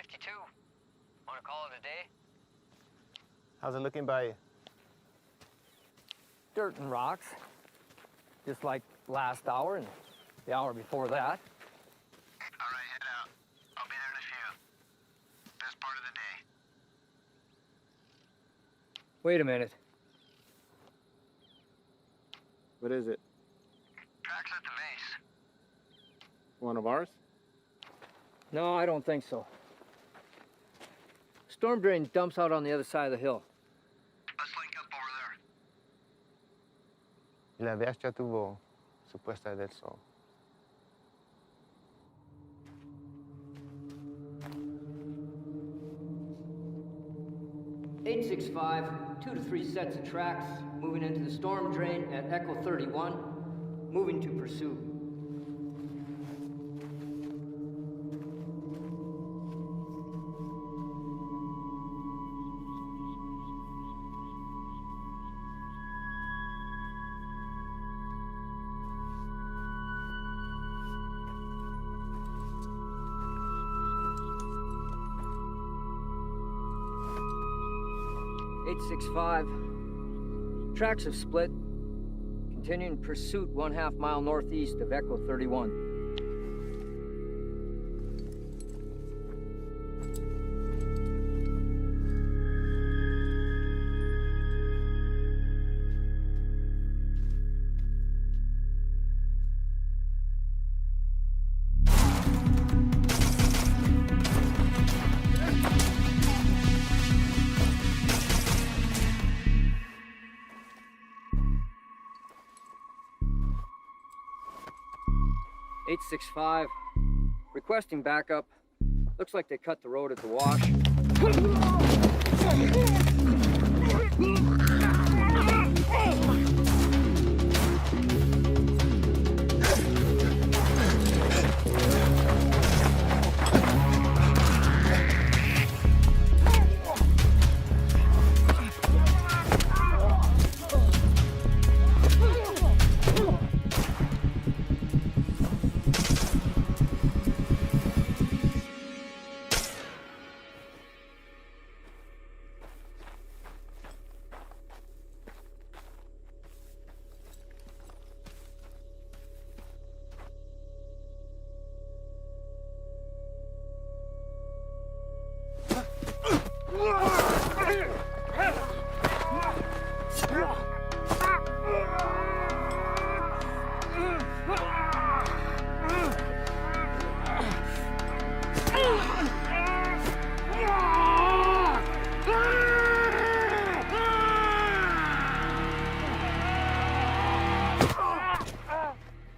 52. Want to call it a day? How's it looking by you? Dirt and rocks, just like last hour and the hour before that. All right, head out. I'll be there in a few. Best part of the day. Wait a minute. What is it? Tracks at the base. One of ours? No, I don't think so. Storm drain dumps out on the other side of the hill. Let's link up over there. Y la DH ya tuvo su puesta del sol. (865), 2 to 3 sets of tracks, moving into the storm drain at Echo 31, moving to pursuit. (865), tracks have split, continuing pursuit 1/2 mile northeast of Echo 31. (865), requesting backup. Looks like they cut the road at the wash.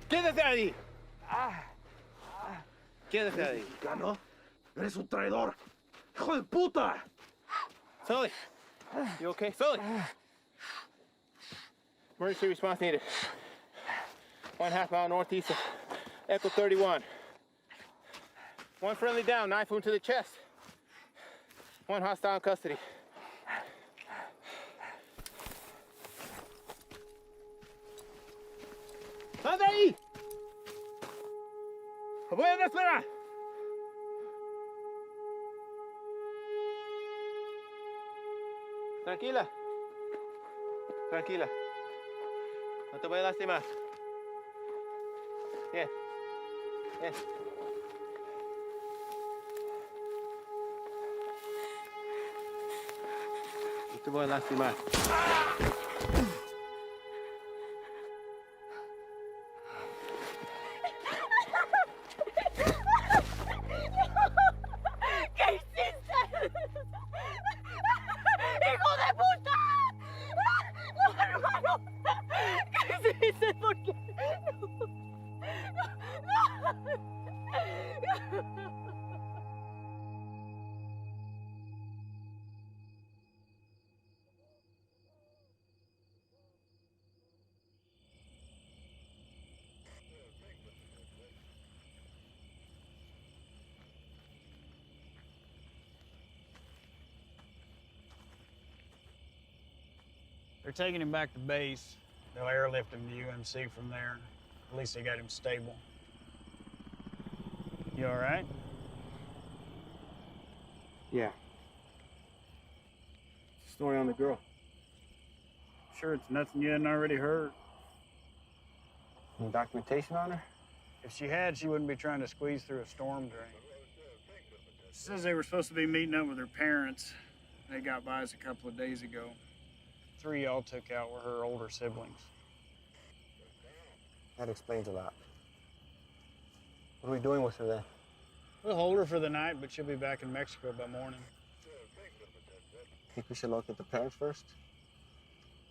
¡Quédate ahí! ¡Quédate ahí! ¿Mexicano? ¡Eres un traidor! ¡Hijo de puta! Sully, you okay? Sully! Emergency response needed. 1/2 mile northeast of Echo 31. One friendly down, knife wound to the chest. One hostile in custody. ¡Sal de ahí! ¡Voy a esperar! Tranquila. Tranquila. No te voy a lastimar. Bien. Bien. No te voy a lastimar. ¿Qué hiciste? ¡Hijo de puta! ¡No, hermano! ¿Qué hiciste? ¿Por qué? They're taking him back to base. They'll airlift him to UMC from there. At least they got him stable. You all right? Yeah. Story on the girl. Sure it's nothing you hadn't already heard. Any documentation on her? If she had, she wouldn't be trying to squeeze through a storm drain. Says they were supposed to be meeting up with her parents. They got by us a couple of days ago. 3 y'all took out were her older siblings. That explains a lot. What are we doing with her then? We'll hold her for the night, but she'll be back in Mexico by morning. Think we should locate the parents first?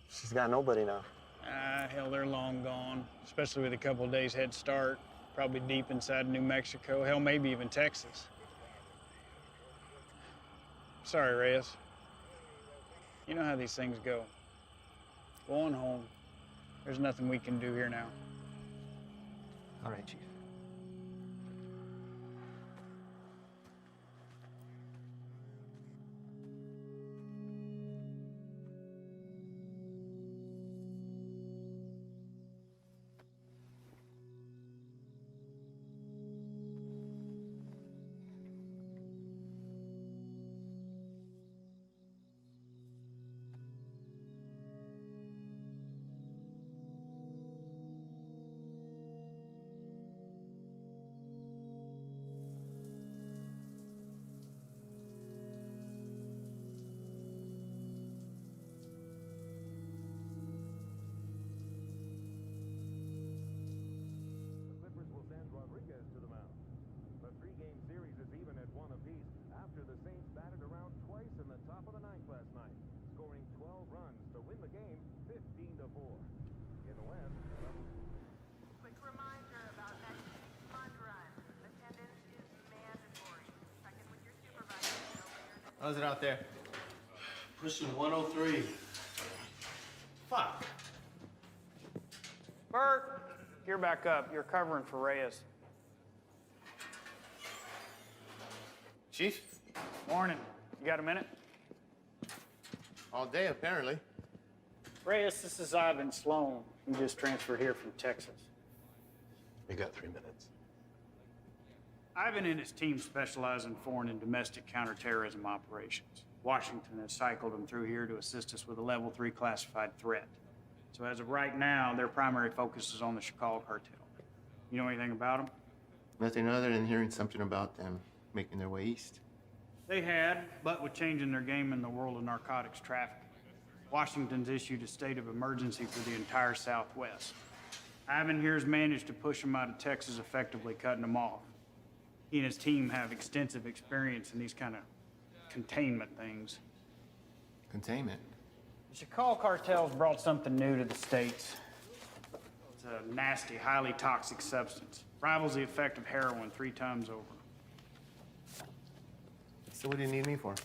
She's got nobody now. Ah, hell, they're long gone, especially with a couple of days head start. Probably deep inside New Mexico, hell, maybe even Texas. Sorry, Reyes. You know how these things go. Go on home. There's nothing we can do here now. All right, Chief. Quick reminder about next mud run. Attendance is mandatory. Check in with your supervisor. How's it out there? Pushing 103. Fuck. Bert, you're back up. You're covering for Reyes. Chief? Morning. You got a minute? All day, apparently. Reyes, this is Ivan Sloan. He just transferred here from Texas. You got 3 minutes. Ivan and his team specialize in foreign and domestic counterterrorism operations. Washington has cycled them through here to assist us with a level 3 classified threat. So as of right now, their primary focus is on the Chicago cartel. You know anything about them? Nothing other than hearing something about them making their way east. They had, but with changing their game in the world of narcotics trafficking, Washington's issued a state of emergency for the entire Southwest. Ivan here has managed to push them out of Texas, effectively cutting them off. He and his team have extensive experience in these kind of containment things. Containment? The Chicago cartel's brought something new to the States. It's a nasty, highly toxic substance. Rivals the effect of heroin 3 times over. So what do you need me for?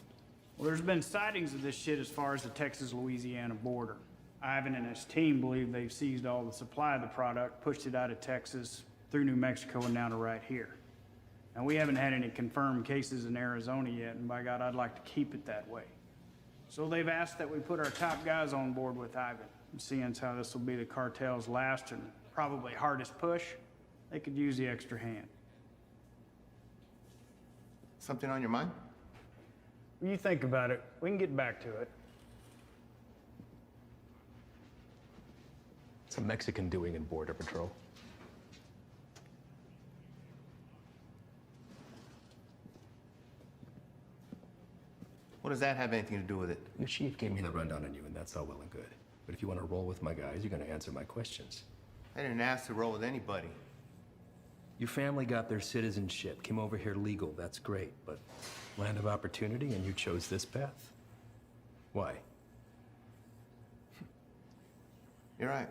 Well, there's been sightings of this shit as far as the Texas-Louisiana border. Ivan and his team believe they've seized all the supply of the product, pushed it out of Texas, through New Mexico, and down to right here. Now, we haven't had any confirmed cases in Arizona yet, and by God, I'd like to keep it that way. So they've asked that we put our top guys on board with Ivan. And seeing as how this will be the cartel's last and probably hardest push, they could use the extra hand. Something on your mind? When you think about it, we can get back to it. What's a Mexican doing in Border Patrol? What does that have anything to do with it? Your chief gave me the rundown on you, and that's all well and good. But if you want to roll with my guys, you're going to answer my questions. I didn't ask to roll with anybody. Your family got their citizenship, came over here legal, that's great, but land of opportunity, and you chose this path. Why? You're right.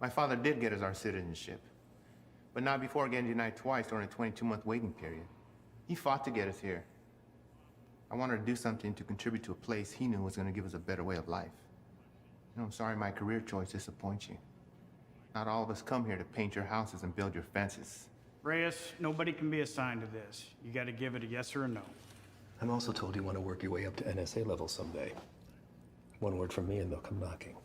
My father did get us our citizenship, but not before getting denied twice during a 22-month waiting period. He fought to get us here. I wanted to do something to contribute to a place he knew was going to give us a better way of life. You know, I'm sorry my career choice disappoints you. Not all of us come here to paint your houses and build your fences. Reyes, nobody can be assigned to this. You got to give it a yes or a no. I'm also told you want to work your way up to NSA level someday. One word from me and they'll come knocking.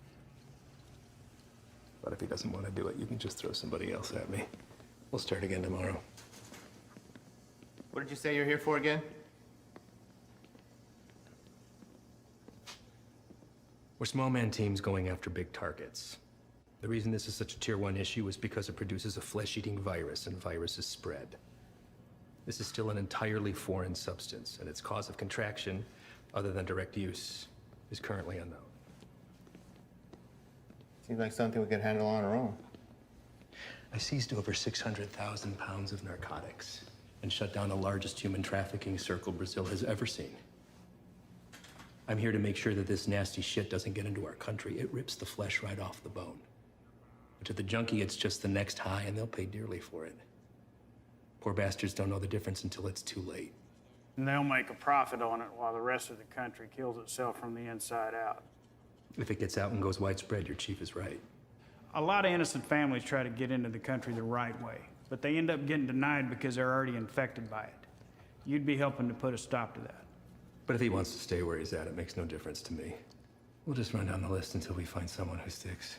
But if he doesn't want to do it, you can just throw somebody else at me. We'll start again tomorrow. What did you say you're here for again? We're small man teams going after big targets. The reason this is such a tier 1 issue is because it produces a flesh-eating virus, and viruses spread. This is still an entirely foreign substance, and its cause of contraction, other than direct use, is currently unknown. Seems like something we could handle on our own. I seized over 600,000 pounds of narcotics and shut down the largest human trafficking circle Brazil has ever seen. I'm here to make sure that this nasty shit doesn't get into our country. It rips the flesh right off the bone. But to the junkie, it's just the next high, and they'll pay dearly for it. Poor bastards don't know the difference until it's too late. And they'll make a profit on it while the rest of the country kills itself from the inside out. If it gets out and goes widespread, your chief is right. A lot of innocent families try to get into the country the right way, but they end up getting denied because they're already infected by it. You'd be helping to put a stop to that. But if he wants to stay where he's at, it makes no difference to me. We'll just run down the list until we find someone who sticks.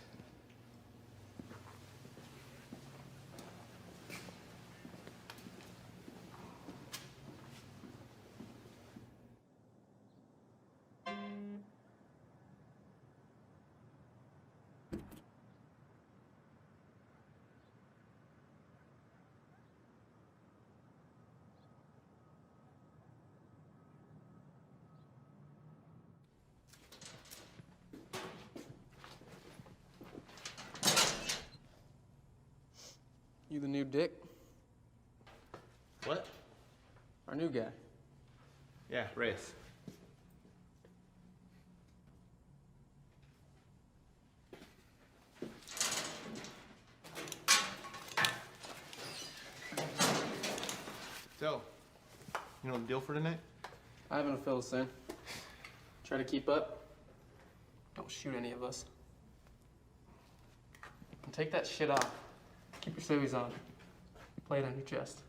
You the new Dick? What? Our new guy. Yeah, Reyes. So, you know the deal for tonight? I haven't fill us in. Try to keep up. Don't shoot any of us. And take that shit off. Keep your civvies on. Play it on your chest.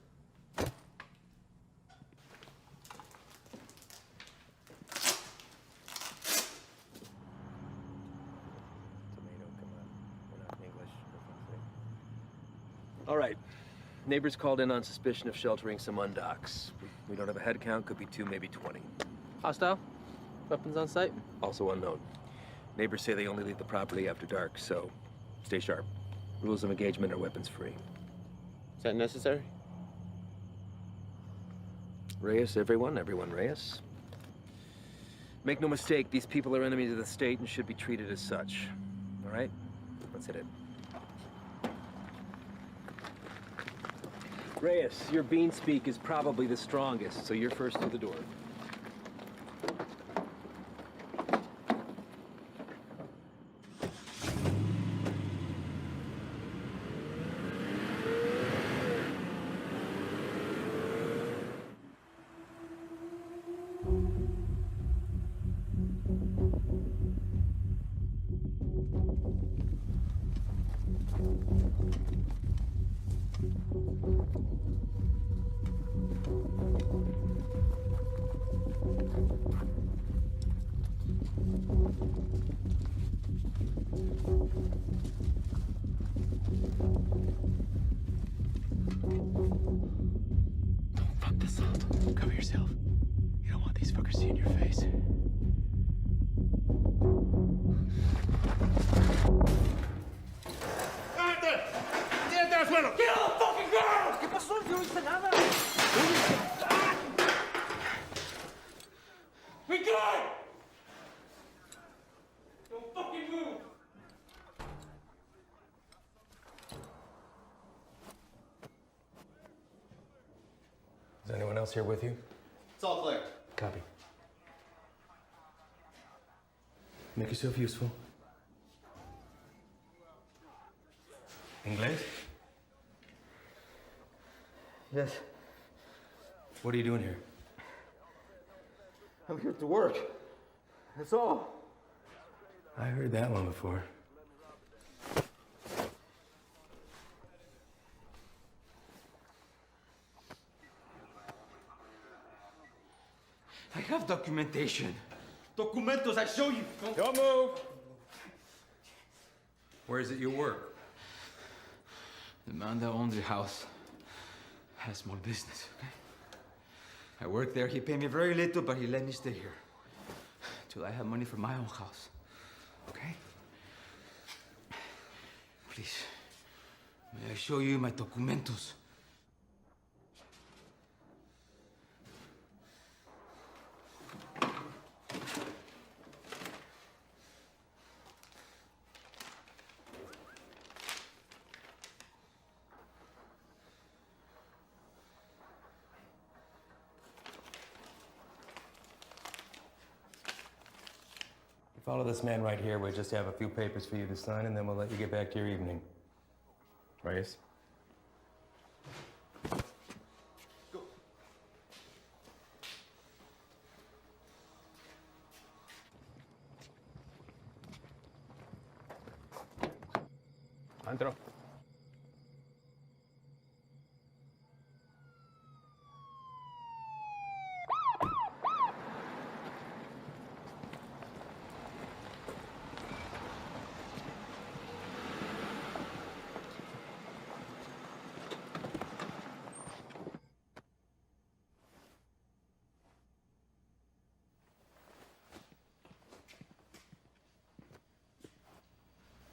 All right. Neighbors called in on suspicion of sheltering some undocks. We don't have a head count, could be 2, maybe 20. Hostile? Weapons on site? Also unknown. Neighbors say they only leave the property after dark, so stay sharp. Rules of engagement are weapons free. Is that necessary? Reyes, everyone Reyes. Make no mistake, these people are enemies of the state and should be treated as such. All right? Let's hit it. Reyes, your bean speak is probably the strongest, so you're first through the door. Fuck this up. Cover yourself. You don't want these fuckers seeing your face. ¿Qué pasó? Yo no hice nada. We good! Don't fucking move! Is anyone else here with you? It's all clear. Copy. Make yourself useful. Inglés? Yes, What are you doing here? I'm here to work. That's all. I heard that one before. I have documentation. Documentos, I show you. Don't move! Where is it you work? The man that owns the house had a small business, okay? I work there. He paid me very little, but he let me stay here. Till I have money for my own house. Okay? Please, may I show you my documentos? Follow this man right here. We'll just have a few papers for you to sign, and then we'll let you get back to your evening. Reyes? Go. Antro.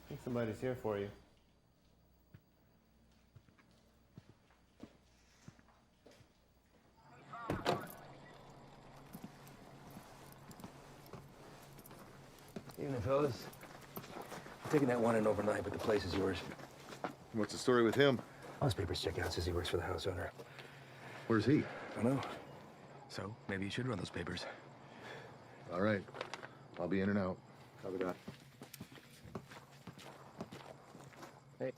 I think somebody's here for you. Evening, fellas. I'm taking that one in overnight, but the place is yours. What's the story with him? All his papers check out. Says he works for the house owner. Where's he? I don't know. So, maybe you should run those papers. All right. I'll be in and out. Copy that. Hey.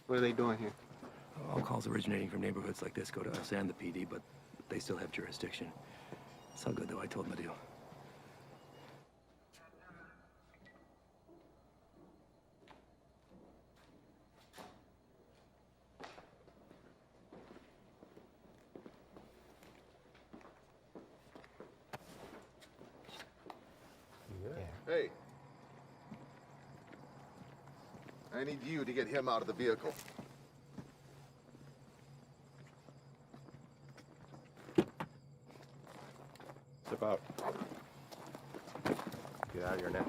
What are they doing here? All calls originating from neighborhoods like this go to us and the PD, but they still have jurisdiction. It's all good, though. I told them the deal. Hey. I need you to get him out of the vehicle. Step out. Get out of here now.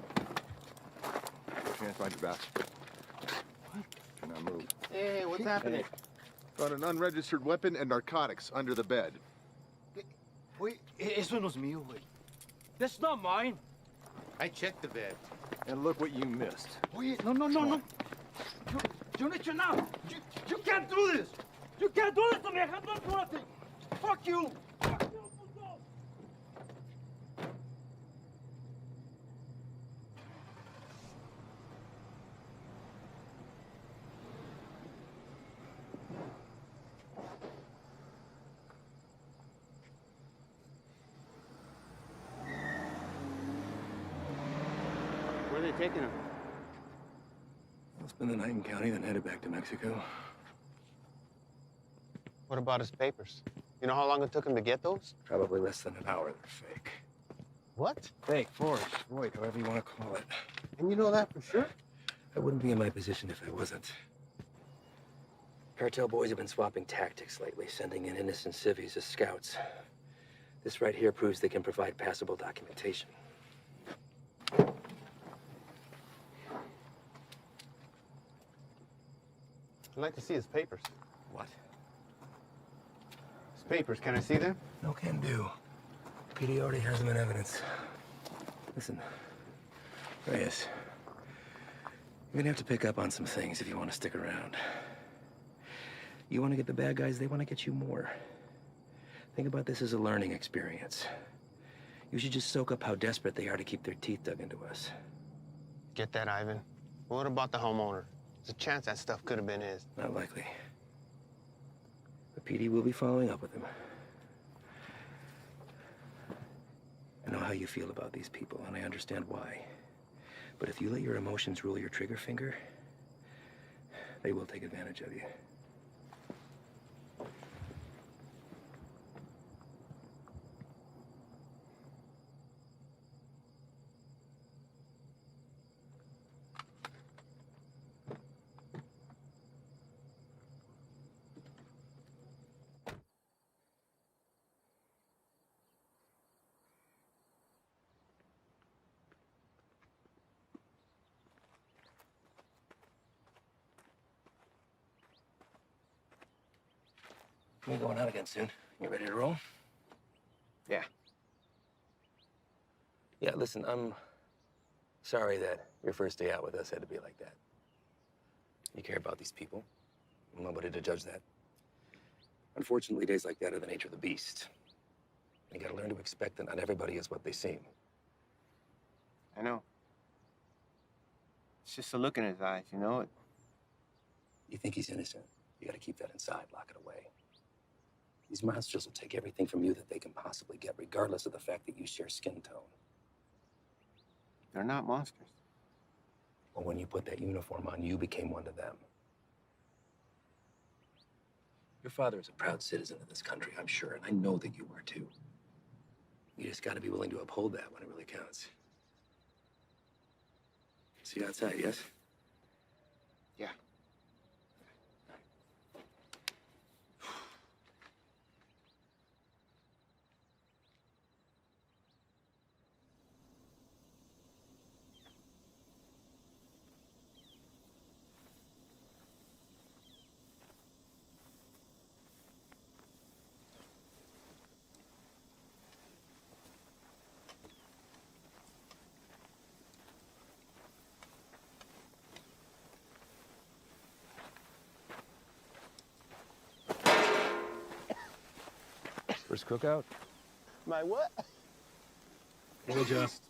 Put your hands behind your back. What? Do not move. Hey, what's happening? Found an unregistered weapon and narcotics under the bed. Wait, eso no es mío, güey. That's not mine. I checked the bed. And look what you missed. Wait, no. You don't need to now. You can't do this. You can't do this to me. I have not do nothing. Fuck you. Fuck you, puto. Where are they taking him? I'll spend the night in county, then headed back to Mexico. What about his papers? You know how long it took him to get those? Probably less than an hour. They're fake. What? Fake, forged, void, however you want to call it. And you know that for sure? I wouldn't be in my position if I wasn't. Cartel boys have been swapping tactics lately, sending in innocent civvies as scouts. This right here proves they can provide passable documentation. I'd like to see his papers. What? His papers, can I see them? No can do. PD already has them in evidence. Listen, Reyes, you're gonna have to pick up on some things if you want to stick around. You want to get the bad guys, they want to get you more. Think about this as a learning experience. You should just soak up how desperate they are to keep their teeth dug into us. Get that, Ivan. What about the homeowner? There's a chance that stuff could have been his. Not likely. The PD will be following up with him. I know how you feel about these people, and I understand why. But if you let your emotions rule your trigger finger, they will take advantage of you. We're going out again soon. You ready to roll? Yeah. Yeah, listen, I'm sorry that your first day out with us had to be like that. You care about these people. I'm nobody to judge that. Unfortunately, days like that are the nature of the beast. You gotta learn to expect that not everybody is what they seem. I know. It's just a look in his eyes, you know? You think he's innocent? You gotta keep that inside, lock it away. These monsters will take everything from you that they can possibly get, regardless of the fact that you share skin tone. They're not monsters. Well, when you put that uniform on, you became one to them. Your father is a proud citizen of this country, I'm sure, and I know that you are too. You just gotta be willing to uphold that when it really counts. See you outside, yes? Yeah. First cookout? My what? We'll adjust.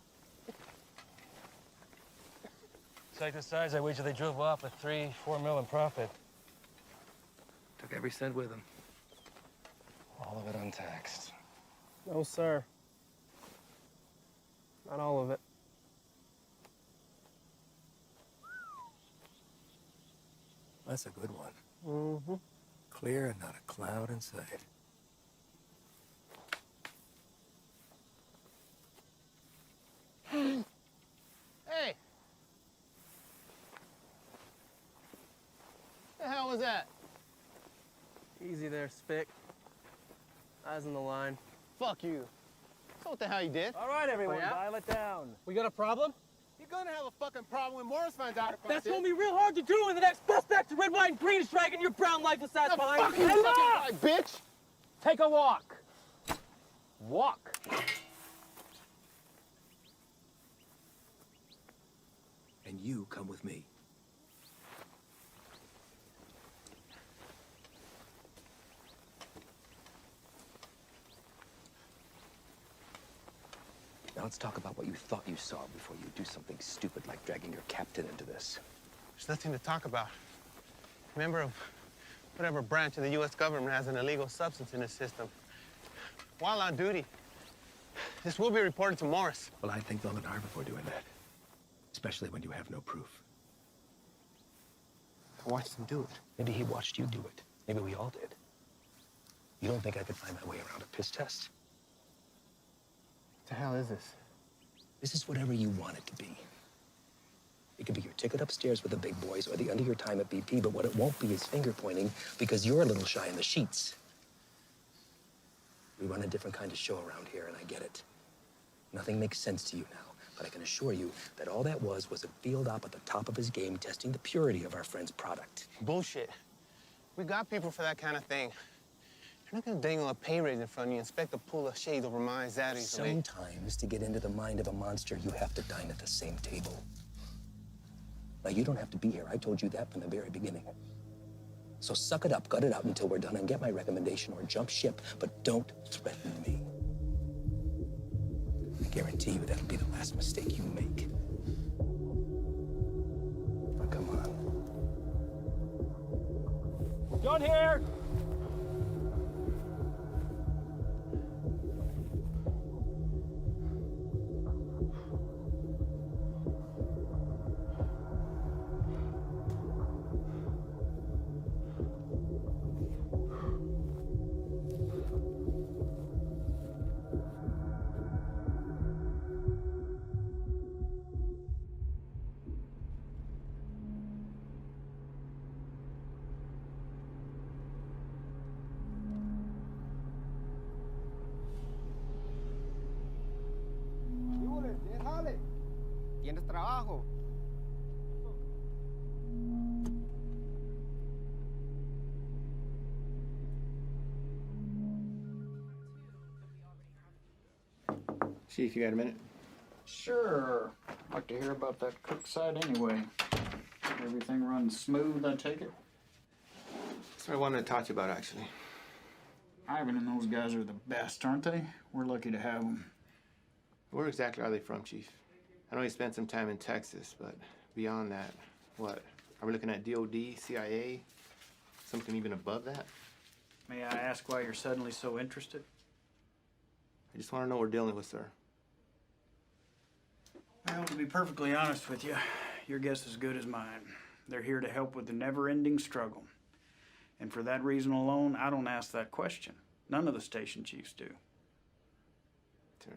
Like the size, I wager they drove off with 3-4 mil in profit. Took every cent with them. All of it untaxed. No, sir. Not all of it. That's a good one. Mm-hmm. Clear and not a cloud in sight. Hey! The hell was that? Easy there, Spick. Eyes on the line. Fuck you. So what the hell you did? All right, everyone, Oh, yeah? dial it down. We got a problem? You're gonna have a fucking problem when Morris finds out about That's this. gonna be real hard to do when the next bus back to red, white, and green is dragging your brown lifeless ass The behind. fuck you Heads fucking up! guy, bitch! Take a walk. Walk. And you come with me. Now let's talk about what you thought you saw before you do something stupid like dragging your captain into this. There's nothing to talk about. Member of whatever branch of the U.S. government has an illegal substance in its system. While on duty, this will be reported to Morris. Well, I think long and hard before doing that. Especially when you have no proof. I watched him do it. Maybe he watched you do it. Maybe we all did. You don't think I could find my way around a piss test? What the hell is this? This is whatever you want it to be. It could be your ticket upstairs with the big boys or the end of your time at BP, but what it won't be is finger pointing because you're a little shy in the sheets. We run a different kind of show around here, and I get it. Nothing makes sense to you now, but I can assure you that all that was a field op at the top of his game testing the purity of our friend's product. Bullshit. We got people for that kind of thing. You're not gonna dangle a pay raise in front of you and expect to pull a shade over my anxieties. Sometimes, to get into the mind of a monster, you have to dine at the same table. Now, you don't have to be here. I told you that from the very beginning. So suck it up, gut it out until we're done, and get my recommendation or jump ship, but don't threaten me. I guarantee you that'll be the last mistake you make. Now, come on. John here. ¿Tienes trabajo? Chief, you got a minute? Sure. I'd like to hear about that cook site anyway. Everything runs smooth, I take it? That's what I wanted to talk to you about, actually. Ivan and those guys are the best, aren't they? We're lucky to have them. Where exactly are they from, Chief? I know you spent some time in Texas, but beyond that, what? Are we looking at DOD, CIA, something even above that? May I ask why you're suddenly so interested? I just want to know what we're dealing with, sir. Well, to be perfectly honest with you, your guess is as good as mine. They're here to help with the never-ending struggle. And for that reason alone, I don't ask that question. None of the station chiefs do. Sir,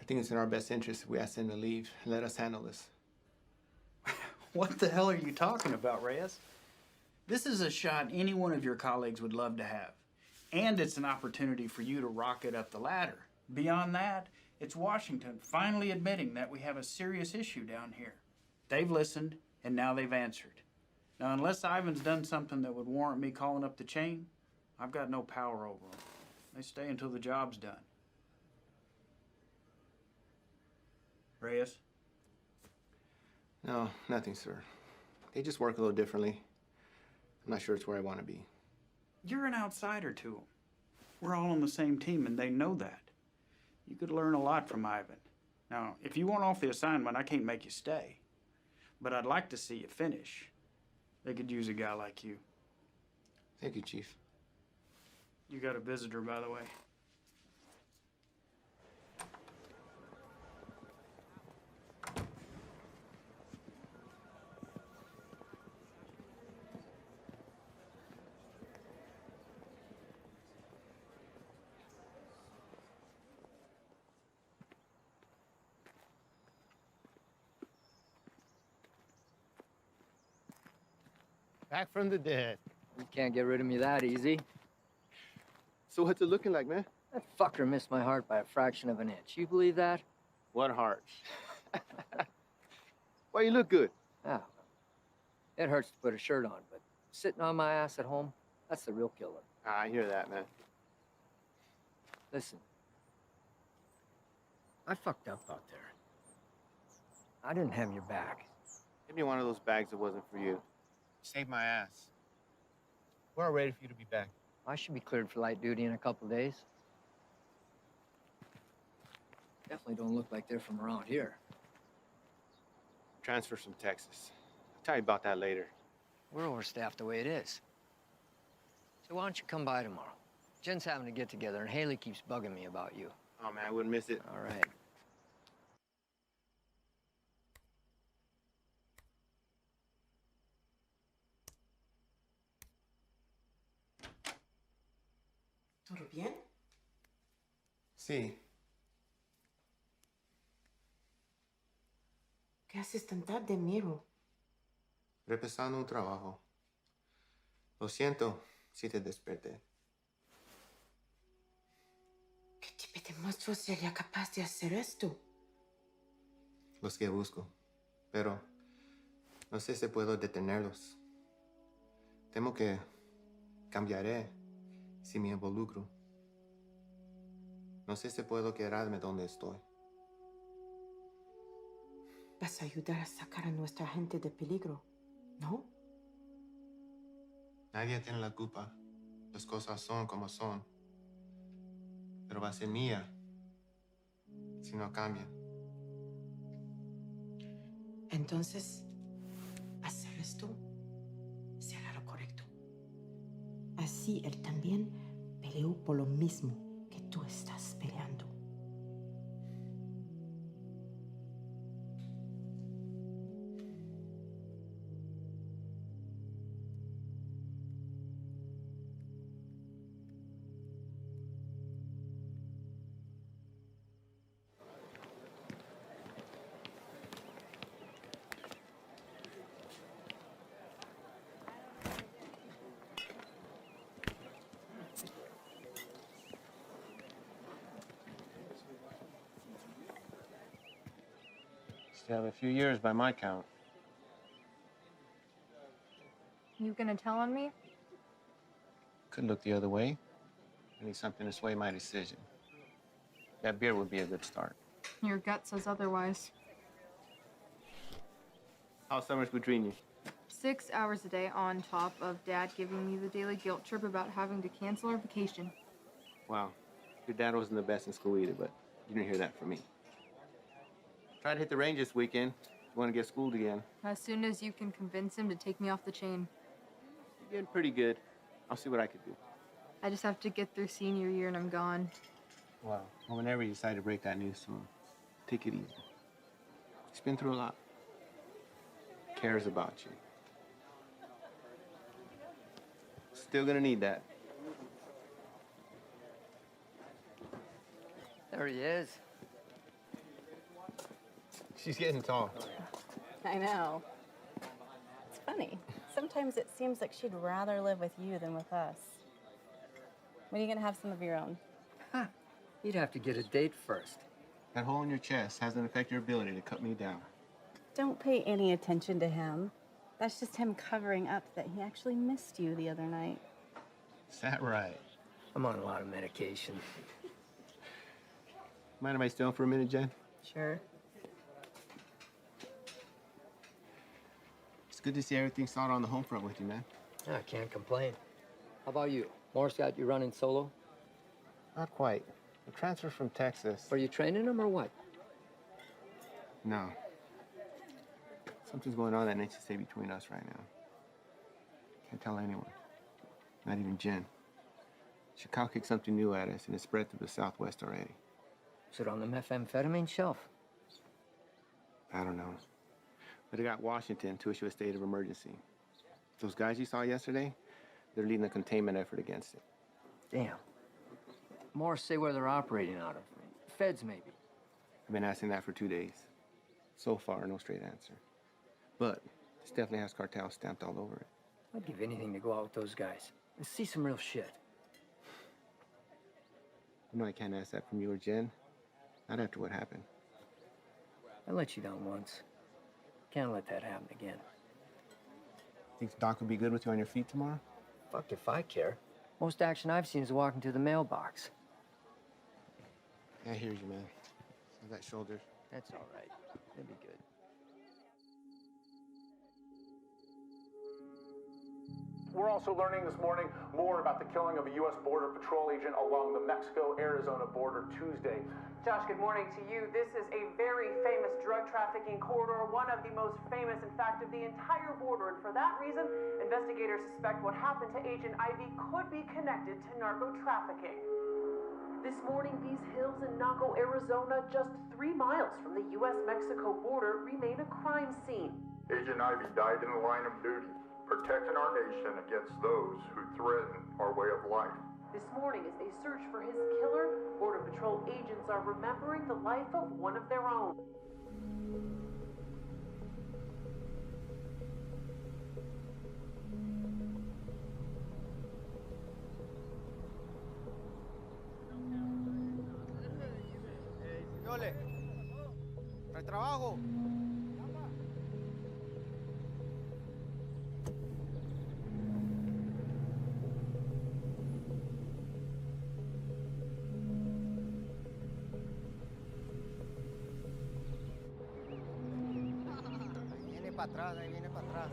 I think it's in our best interest if we ask them to leave and let us handle this. What the hell are you talking about, Reyes? This is a shot any one of your colleagues would love to have. And it's an opportunity for you to rocket up the ladder. Beyond that, it's Washington finally admitting that we have a serious issue down here. They've listened, and now they've answered. Now, unless Ivan's done something that would warrant me calling up the chain, I've got no power over them. They stay until the job's done. Reyes? No, nothing, sir. They just work a little differently. I'm not sure it's where I want to be. You're an outsider to them. We're all on the same team, and they know that. You could learn a lot from Ivan. Now, if you want off the assignment, I can't make you stay. But I'd like to see you finish. They could use a guy like you. Thank you, Chief. You got a visitor, by the way. Back from the dead. You can't get rid of me that easy. So what's it looking like, man? That fucker missed my heart by a fraction of an inch. You believe that? What heart? Why you look good? Yeah. It hurts to put a shirt on, but sitting on my ass at home, that's the real killer. I hear that, man. Listen. I fucked up out there. I didn't have your back. Give me one of those bags that wasn't for you. Saved my ass. We're all ready for you to be back. I should be cleared for light duty in a couple days. Definitely don't look like they're from around here. Transfer from Texas. I'll tell you about that later. We're overstaffed the way it is. So why don't you come by tomorrow? Jen's having a get-together, and Haley keeps bugging me about you. Oh, man, I wouldn't miss it. All right. ¿Todo bien? Sí. ¿Qué haces tan tarde, Miro? Repasando un trabajo. Lo siento si te desperté. ¿Qué tipo de monstruo sería capaz de hacer esto? Los que busco. Pero no sé si puedo detenerlos. Temo que cambiaré si me involucro. No sé si puedo quedarme donde estoy. Vas a ayudar a sacar a nuestra gente de peligro, ¿no? Nadie tiene la culpa. Las cosas son como son. Pero va a ser mía si no cambian. Entonces, hacer esto será lo correcto. Así él también peleó por lo mismo que tú estás peleando. Still have a few years by my count. You gonna tell on me? Could look the other way. I need something to sway my decision. That beer would be a good start. Your gut says otherwise. How's summers between you? 6 hours a day on top of Dad giving me the daily guilt trip about having to cancel our vacation. Wow. Your dad wasn't the best in school either, but you didn't hear that from me. Try to hit the range this weekend. You want to get schooled again. As soon as you can convince him to take me off the chain. You're getting pretty good. I'll see what I could do. I just have to get through senior year and I'm gone. Wow. Well, whenever you decide to break that news to him, take it easy. He's been through a lot. Cares about you. Still gonna need that. There he is. She's getting tall. I know. It's funny. Sometimes it seems like she'd rather live with you than with us. When are you gonna have some of your own? Huh. You'd have to get a date first. That hole in your chest hasn't affected your ability to cut me down. Don't pay any attention to him. That's just him covering up that he actually missed you the other night. Is that right? I'm on a lot of medication. Mind if I stay on for a minute, Jen? Sure. It's good to see everything started on the home front with you, man. I can't complain. How about you? Morris got you running solo? Not quite. The transfer from Texas. Are you training him or what? No. Something's going on that needs to stay between us right now. Can't tell anyone. Not even Jen. Chicago kicked something new at us and it's spread through the Southwest already. Is it on the methamphetamine shelf? I don't know. But it got Washington to issue a state of emergency. Those guys you saw yesterday, they're leading a containment effort against it. Damn. Morris say where they're operating out of. Feds, maybe. I've been asking that for 2 days. So far, no straight answer. But this definitely has cartel stamped all over it. I'd give anything to go out with those guys and see some real shit. You know I can't ask that from you or Jen. Not after what happened. I let you down once. Can't let that happen again. Think Doc will be good with you on your feet tomorrow? Fuck if I care. Most action I've seen is walking to the mailbox. Yeah, I hear you, man. That shoulder. That's all right. It'll be good. We're also learning this morning more about the killing of a U.S. Border Patrol agent along the Mexico-Arizona border Tuesday. Josh, good morning to you. This is a very famous drug trafficking corridor, one of the most famous, in fact, of the entire border. And for that reason, investigators suspect what happened to Agent Ivy could be connected to narco trafficking. This morning, these hills in Naco, Arizona, just 3 miles from the U.S.-Mexico border, remain a crime scene. Agent Ivy died in the line of duty, protecting our nation against those who threaten our way of life. This morning, as they search for his killer, Border Patrol agents are remembering the life of one of their own. Yole, ¿trae trabajo? Para atrás, ahí viene para atrás.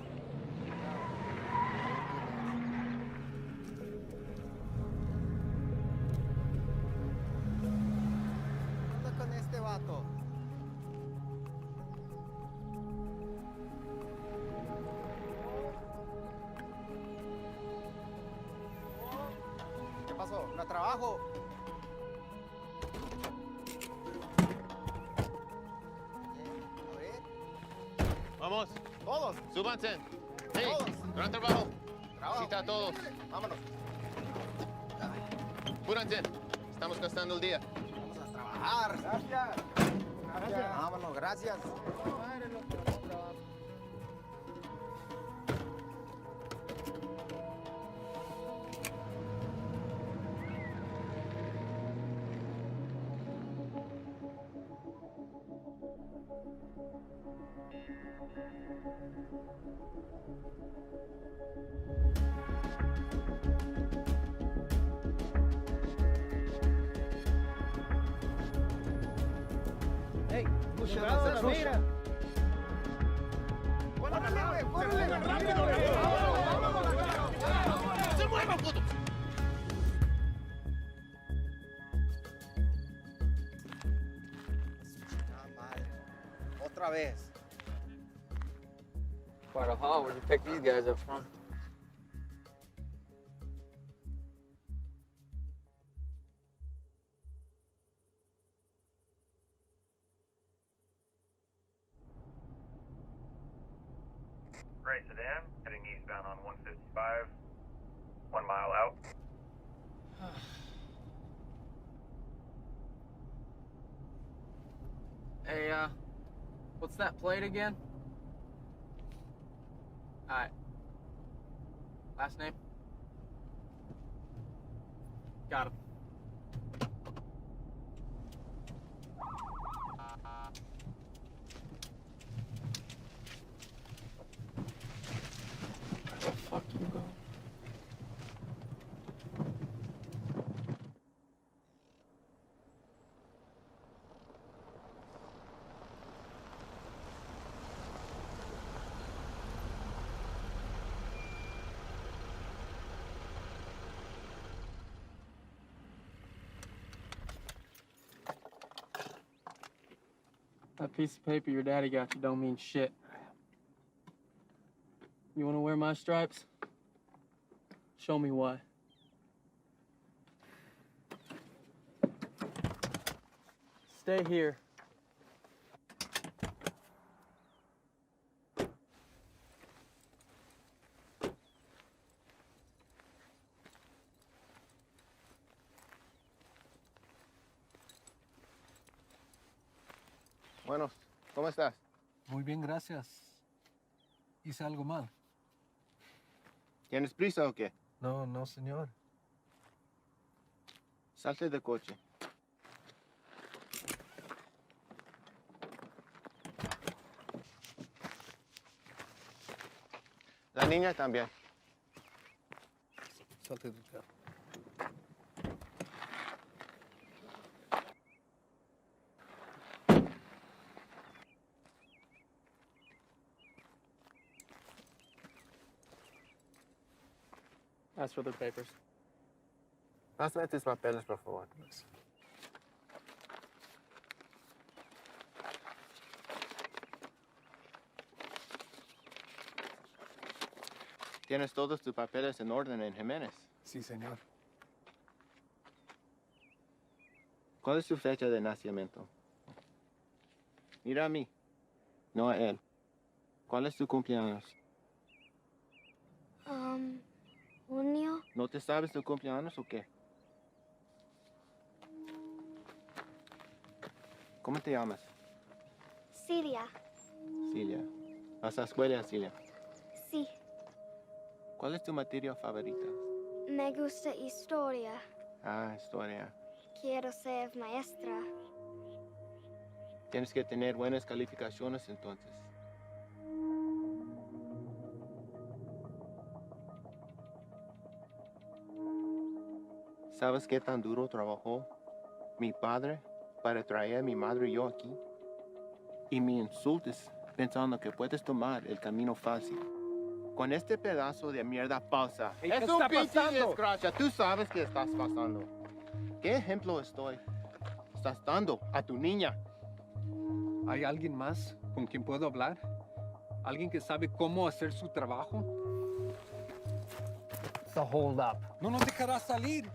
¿Qué onda con este vato? ¿Qué pasó? ¿No trabajo? Vamos. Todos. Súbanse. Hey, Todos. gran trabajo. Trabajo. Cita a todos. Vámonos. Apúrense. Estamos gastando el día. Vamos a trabajar. Gracias. Vámonos, gracias. pushing us. Let's push. Otra vez. Quite a haul. Where'd you pick these guys up from? Gray sedan, heading eastbound on 155, 1 mile out. Hey, what's that plate again? Alright. Last name? Got him. Fuck you, bro. That piece of paper your daddy got you don't mean shit. You wanna wear my stripes? Show me why. Stay here. Bueno, ¿cómo estás? Muy bien, gracias. ¿Hice algo mal? ¿Tienes prisa o qué? No, no, señor. Salte del coche. La niña también. Salte del carro. Ask for their papers. Pásame tus papeles, por favor. ¿Tienes todos tus papeles en orden en Jiménez? Sí, señor. ¿Cuál es tu fecha de nacimiento? Mira a mí, no a él. ¿Cuál es tu cumpleaños? Junio. ¿No te sabes tu cumpleaños o qué? ¿Cómo te llamas? Cilia. Cilia. ¿Vas a la escuela, Cilia? Sí. ¿Cuál es tu materia favorita? Me gusta historia. Ah, historia. Quiero ser maestra. Tienes que tener buenas calificaciones entonces. ¿Sabes qué tan duro trabajó mi padre para traer a mi madre y yo aquí? Y me insultes pensando que puedes tomar el camino fácil. Con este pedazo de mierda falsa. Hey, Es ¿qué un está pinche pasando? desgracia. Tú sabes qué estás pasando. ¿Qué ejemplo estás dando a tu niña? ¿Hay alguien más con quien puedo hablar? ¿Alguien que sabe cómo hacer su trabajo? It's a hold up. No nos dejará salir.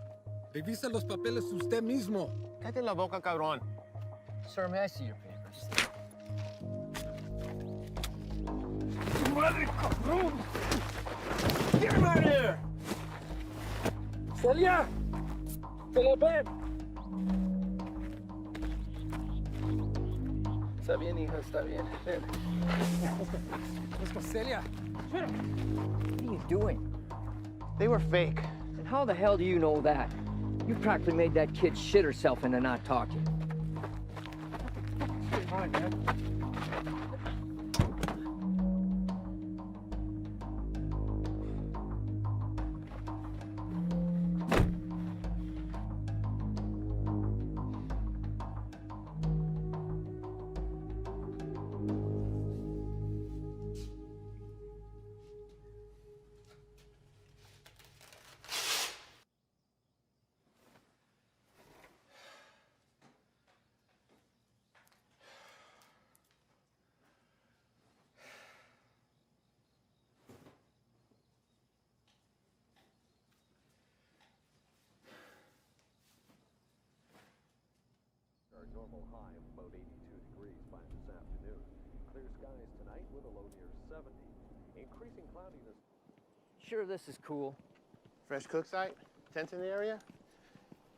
Revisa los papeles usted mismo. Cállate la boca, cabrón. Sir, may I see your papers? ¡Madre, cabrón! Get him out of here! ¡Celia! ¡Celia, ven! Está bien, hija, está bien. Ven. Let's go, Celia. What are you doing? They were fake. And how the hell do you know that? You practically made that kid shit herself into not talking. Fine, man. normal high of about 82 degrees by this afternoon. Clear skies tonight with a low near 70. Increasing cloudiness. Sure, this is cool. Fresh cook site, tents in the area.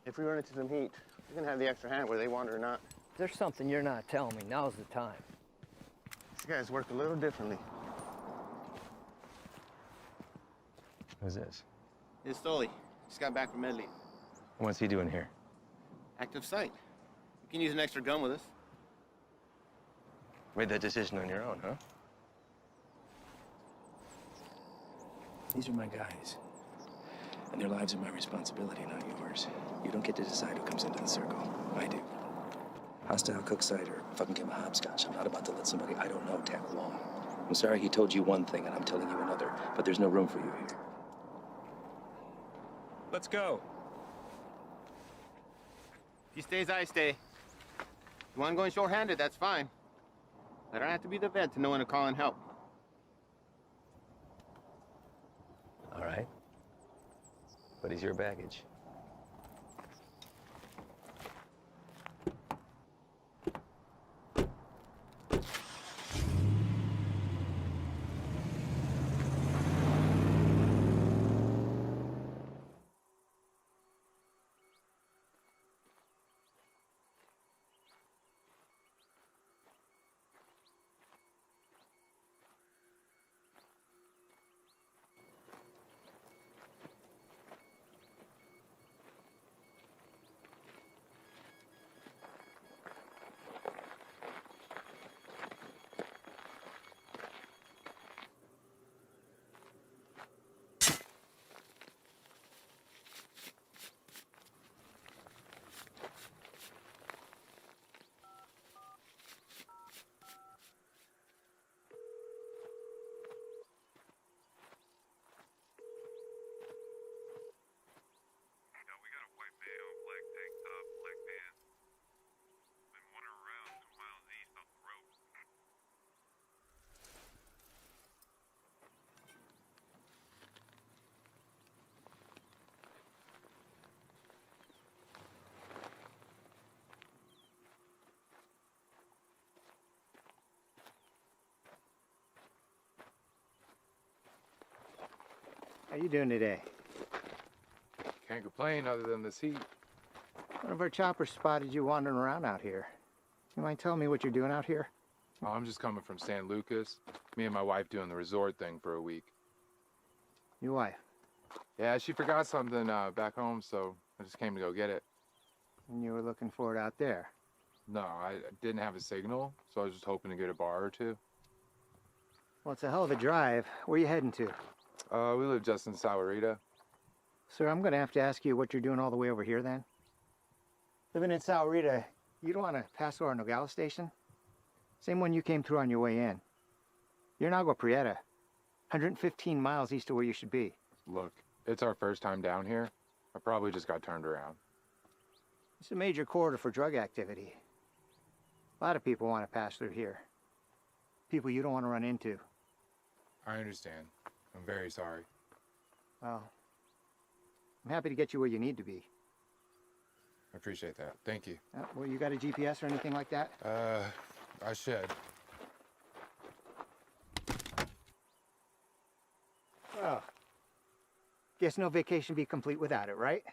If we run into some heat, we can have the extra hand whether they want it or not. If there's something you're not telling me, now's the time. These guys work a little differently. Who's this? It's Stoli. Just got back from Medley. What's he doing here? Active site. You can use an extra gun with us. Made that decision on your own, huh? These are my guys. And their lives are my responsibility, not yours. You don't get to decide who comes into the circle. I do. Hostile cook site or fucking give him a hopscotch. I'm not about to let somebody I don't know tag along. I'm sorry he told you one thing and I'm telling you another, but there's no room for you here. Let's go. If he stays, I stay. If you want going short-handed, that's fine. I don't have to be the vet to know when to call in help. All right. But he's your baggage. How you doing today? Can't complain other than this heat. One of our choppers spotted you wandering around out here. You mind telling me what you're doing out here? Oh, I'm just coming from San Lucas. Me and my wife doing the resort thing for a week. Your wife? Yeah, she forgot something back home, so I just came to go get it. And you were looking for it out there? No, I didn't have a signal, so I was just hoping to get a bar or two. Well, it's a hell of a drive. Where are you heading to? We live just in Sahuarita. Sir, I'm going to have to ask you what you're doing all the way over here then. Living in Sahuarita, you don't want to pass through our Nogales station? Same one you came through on your way in. You're in Agua Prieta, 115 miles east of where you should be. Look, it's our first time down here. I probably just got turned around. It's a major corridor for drug activity. A lot of people want to pass through here. People you don't want to run into. I understand. I'm very sorry. Well, I'm happy to get you where you need to be. I appreciate that. Thank you. Well, you got a GPS or anything like that? I should. Well, guess no vacation be complete without it, right?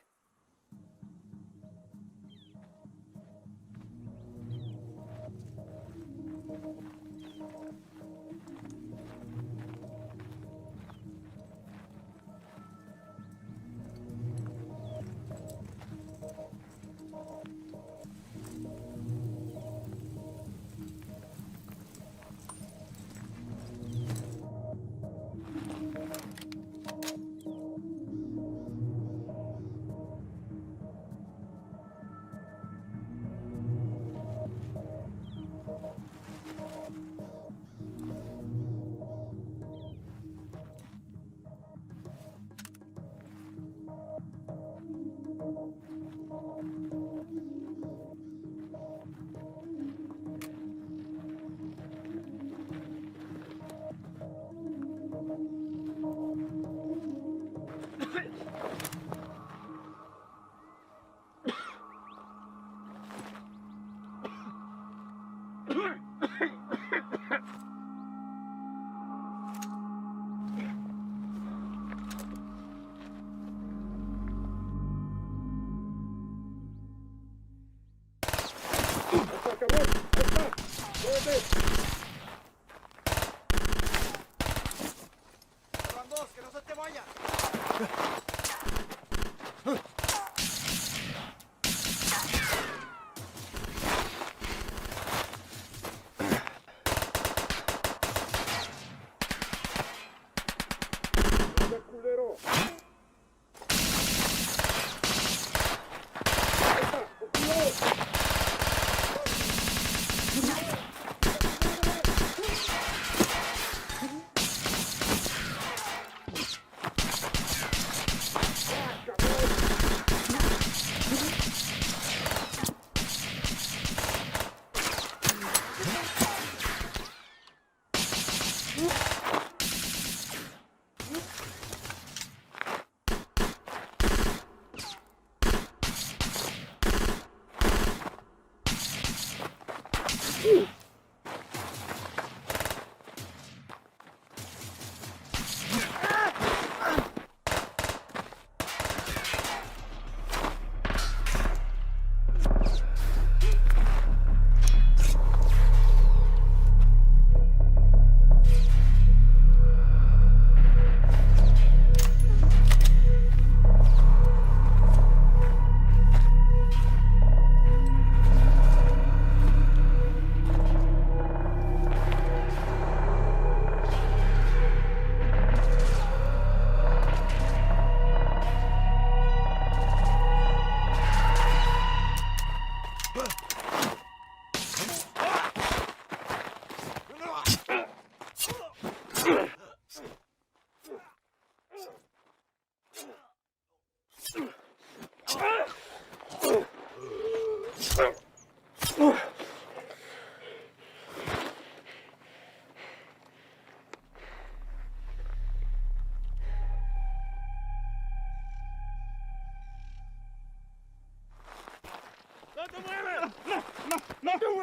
Van dos, que no se te vaya.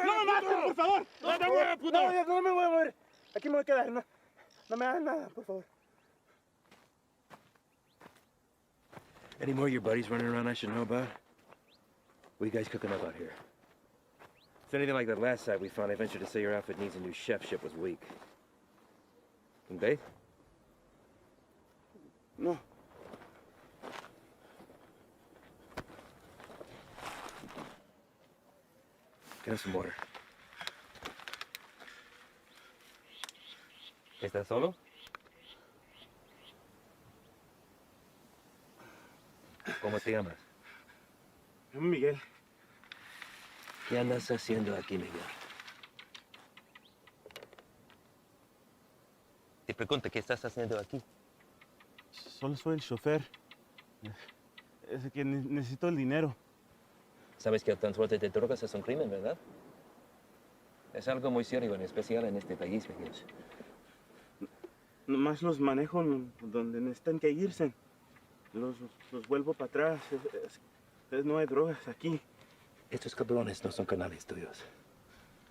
¡No me maten, por favor! ¡No te muevas, puto! No me voy a mover. Aquí me voy a quedar. No me hagan nada, por favor. Any more of your buddies running around I should know about? What are you guys cooking up out here? If anything like that last site we found, I venture to say your outfit needs a new chef. Ship was weak. And Dave? No. Get us some water. ¿Estás solo? ¿Cómo te llamas? Me llamo Miguel. ¿Qué andas haciendo aquí, Miguel? Te pregunto, ¿qué estás haciendo aquí? Solo soy el chofer. Es que necesito el dinero. Sabes que el transporte de drogas es un crimen, ¿verdad? Es algo muy serio, en especial en este país, Miguel. Nomás los manejo donde necesitan que irse. Los vuelvo para atrás. No hay drogas aquí. Estos cabrones no son canales tuyos.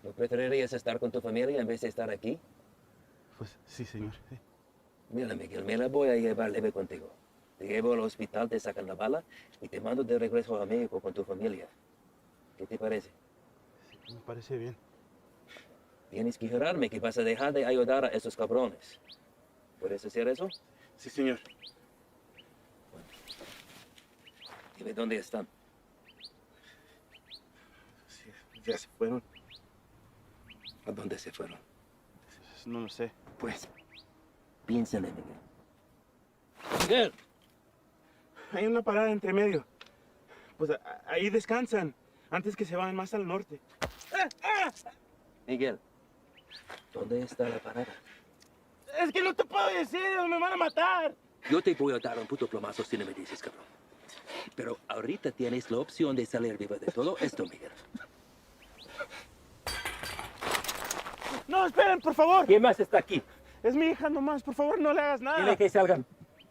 ¿No preferirías estar con tu familia en vez de estar aquí? Pues sí, señor. Sí. Mira, Miguel, me la voy a llevar leve contigo. Te llevo al hospital, te sacan la bala y te mando de regreso a México con tu familia. ¿Qué te parece? Sí, me parece bien. Tienes que jurarme que vas a dejar de ayudar a esos cabrones. ¿Puedes hacer eso? Sí, señor. Dime dónde están. Sí, ya se fueron. ¿A dónde se fueron? No lo sé. Pues, piénsale, Miguel. ¡Miguel! Hay una parada entre medio. Pues ahí descansan, antes que se vayan más al norte. Miguel, ¿dónde está la parada? Es que no te puedo decir, me van a matar. Yo te voy a dar un puto plomazo si no me dices, cabrón. Pero ahorita tienes la opción de salir vivo de todo esto, Miguel. No, esperen, por favor. ¿Quién más está aquí? Es mi hija nomás, por favor, no le hagas nada. Dile que salgan.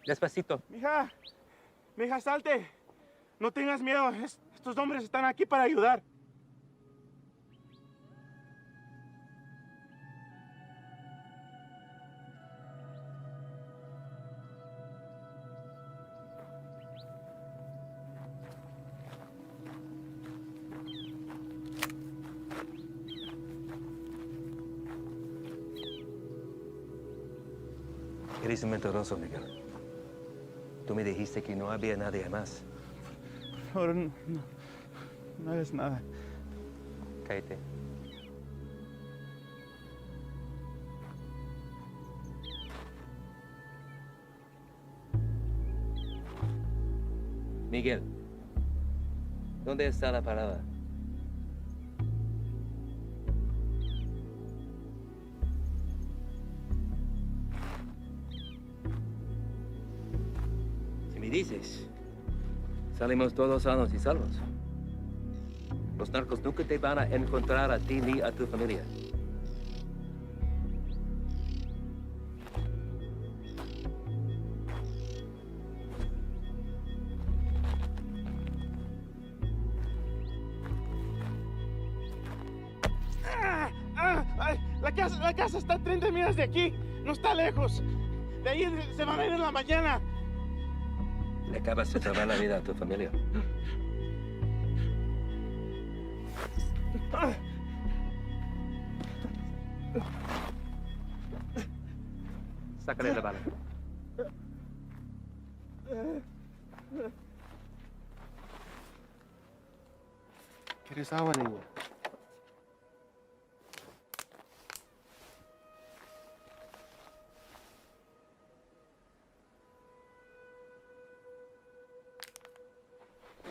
Despacito. Mija, salte. No tengas miedo, estos hombres están aquí para ayudar. Eres un mentiroso, Miguel. Tú me dijiste que no había nadie más. Ahora no es nada. Cállate. Miguel, ¿dónde está la parada? Si me dices, salimos todos sanos y salvos. Los narcos nunca te van a encontrar a ti ni a tu familia. La casa está a 30 millas de aquí. No está lejos. De ahí se van a ir en la mañana. Le acabas de salvar la vida a tu familia. Sácale la bala. ¿Quieres agua, niño?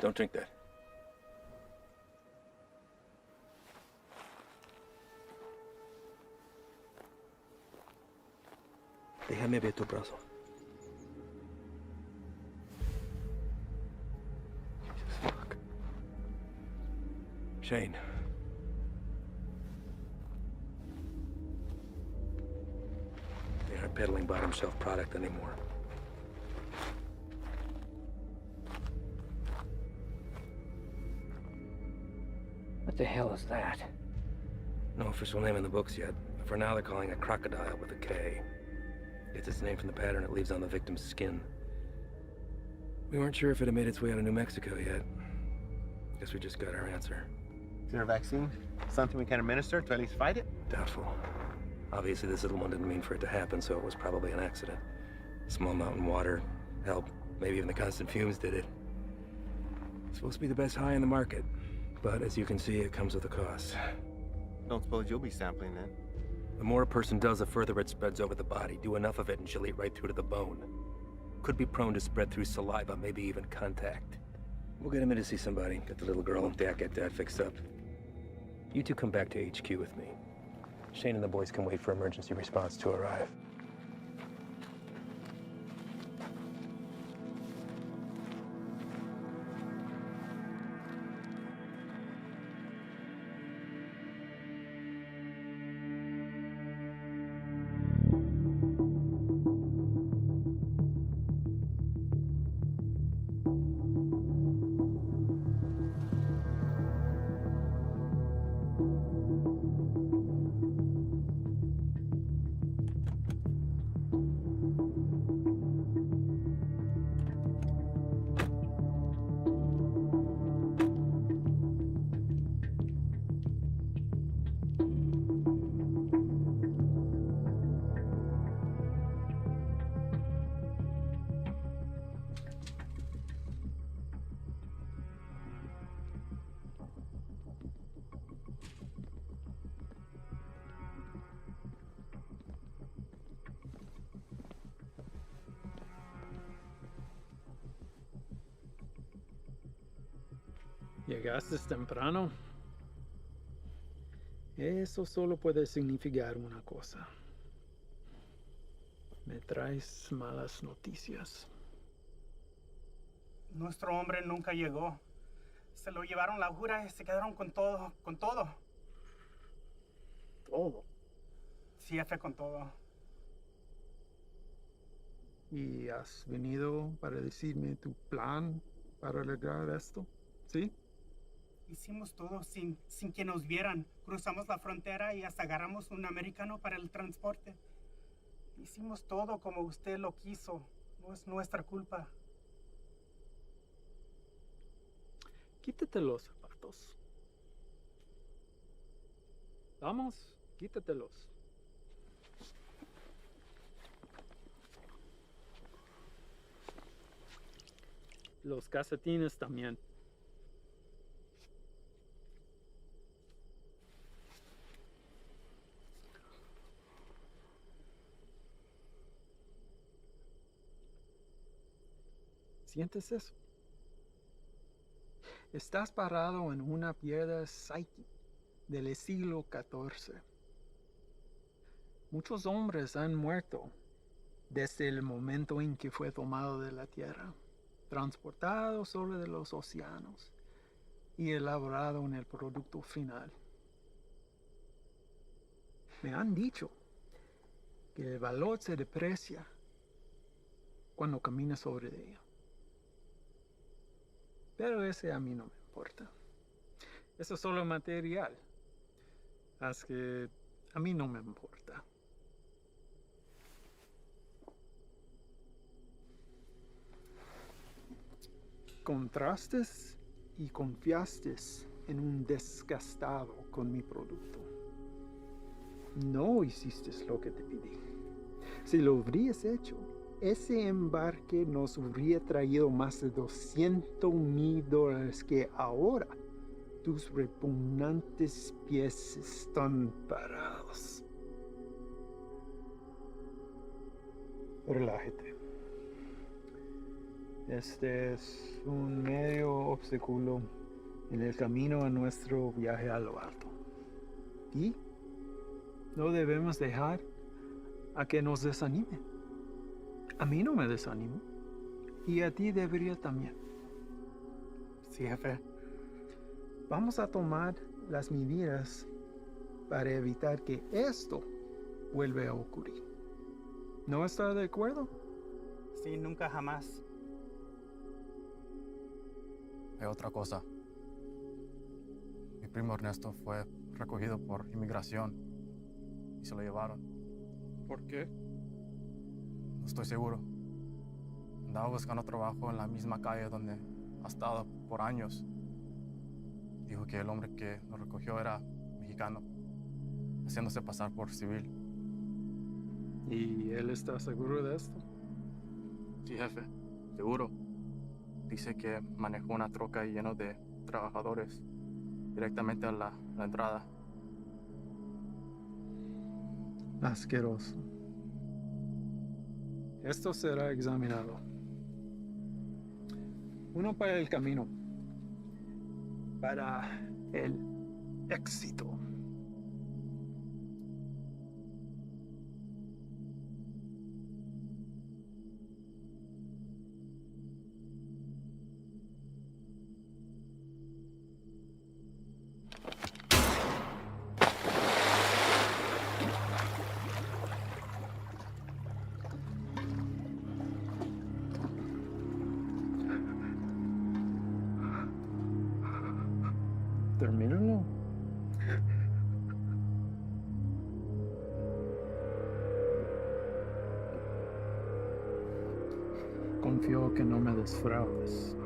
Don't drink that. Déjame ver tu brazo. Fuck. Shane. They aren't peddling bottom shelf product anymore. What the hell is that? No official name in the books yet. For now, they're calling it crocodile with a K. Gets its name from the pattern it leaves on the victim's skin. We weren't sure if it had made its way out of New Mexico yet. Guess we just got our answer. Is there a vaccine? Something we can administer to at least fight it? Doubtful. Obviously, this little one didn't mean for it to happen, so it was probably an accident. Small mountain water, hell, maybe even the constant fumes did it. It's supposed to be the best high in the market, but as you can see, it comes with a cost. Don't suppose you'll be sampling then? The more a person does, the further it spreads over the body. Do enough of it and she'll eat right through to the bone. Could be prone to spread through saliva, maybe even contact. We'll get him in to see somebody. Get the little girl and Dak get that fixed up. You two come back to HQ with me. Shane and the boys can wait for emergency response to arrive. Llegaste temprano. Eso solo puede significar una cosa. Me traes malas noticias. Nuestro hombre nunca llegó. Se lo llevaron la jura y se quedaron con todo, con todo. ¿Todo? Sí, jefe, con todo. ¿Y has venido para decirme tu plan para arreglar esto? ¿Sí? Hicimos todo sin que nos vieran. Cruzamos la frontera y hasta agarramos un americano para el transporte. Hicimos todo como usted lo quiso. No es nuestra culpa. Quítate los zapatos. Vamos, quítatelos. Los calcetines también. ¿Sientes eso? Estás parado en una piedra psyche del siglo XIV. Muchos hombres han muerto desde el momento en que fue tomado de la tierra, transportado sobre los océanos y elaborado en el producto final. Me han dicho que el valor se deprecia cuando caminas sobre ella. Pero ese a mí no me importa. Eso es solo material. Así que a mí no me importa. Contrastes y confiaste en un desgastado con mi producto. No hiciste lo que te pedí. Si lo hubieras hecho, ese embarque nos hubiera traído más de $200,000 que ahora tus repugnantes pies están parados. Relájate. Este es un medio obstáculo en el camino a nuestro viaje a lo alto. Y no debemos dejar a que nos desanime. A mí no me desanimo. Y a ti debería también. Sí, jefe. Vamos a tomar las medidas para evitar que esto vuelva a ocurrir. ¿No está de acuerdo? Sí, nunca jamás. Hay otra cosa. Mi primo Ernesto fue recogido por inmigración y se lo llevaron. ¿Por qué? No estoy seguro. Andaba buscando trabajo en la misma calle donde ha estado por años. Dijo que el hombre que lo recogió era mexicano, haciéndose pasar por civil. ¿Y él está seguro de esto? Sí, jefe, seguro. Dice que manejó una troca llena de trabajadores directamente a la entrada. Asqueroso. Esto será examinado. Uno para el camino. Para el éxito. Termínalo. Confío que no me defraudes.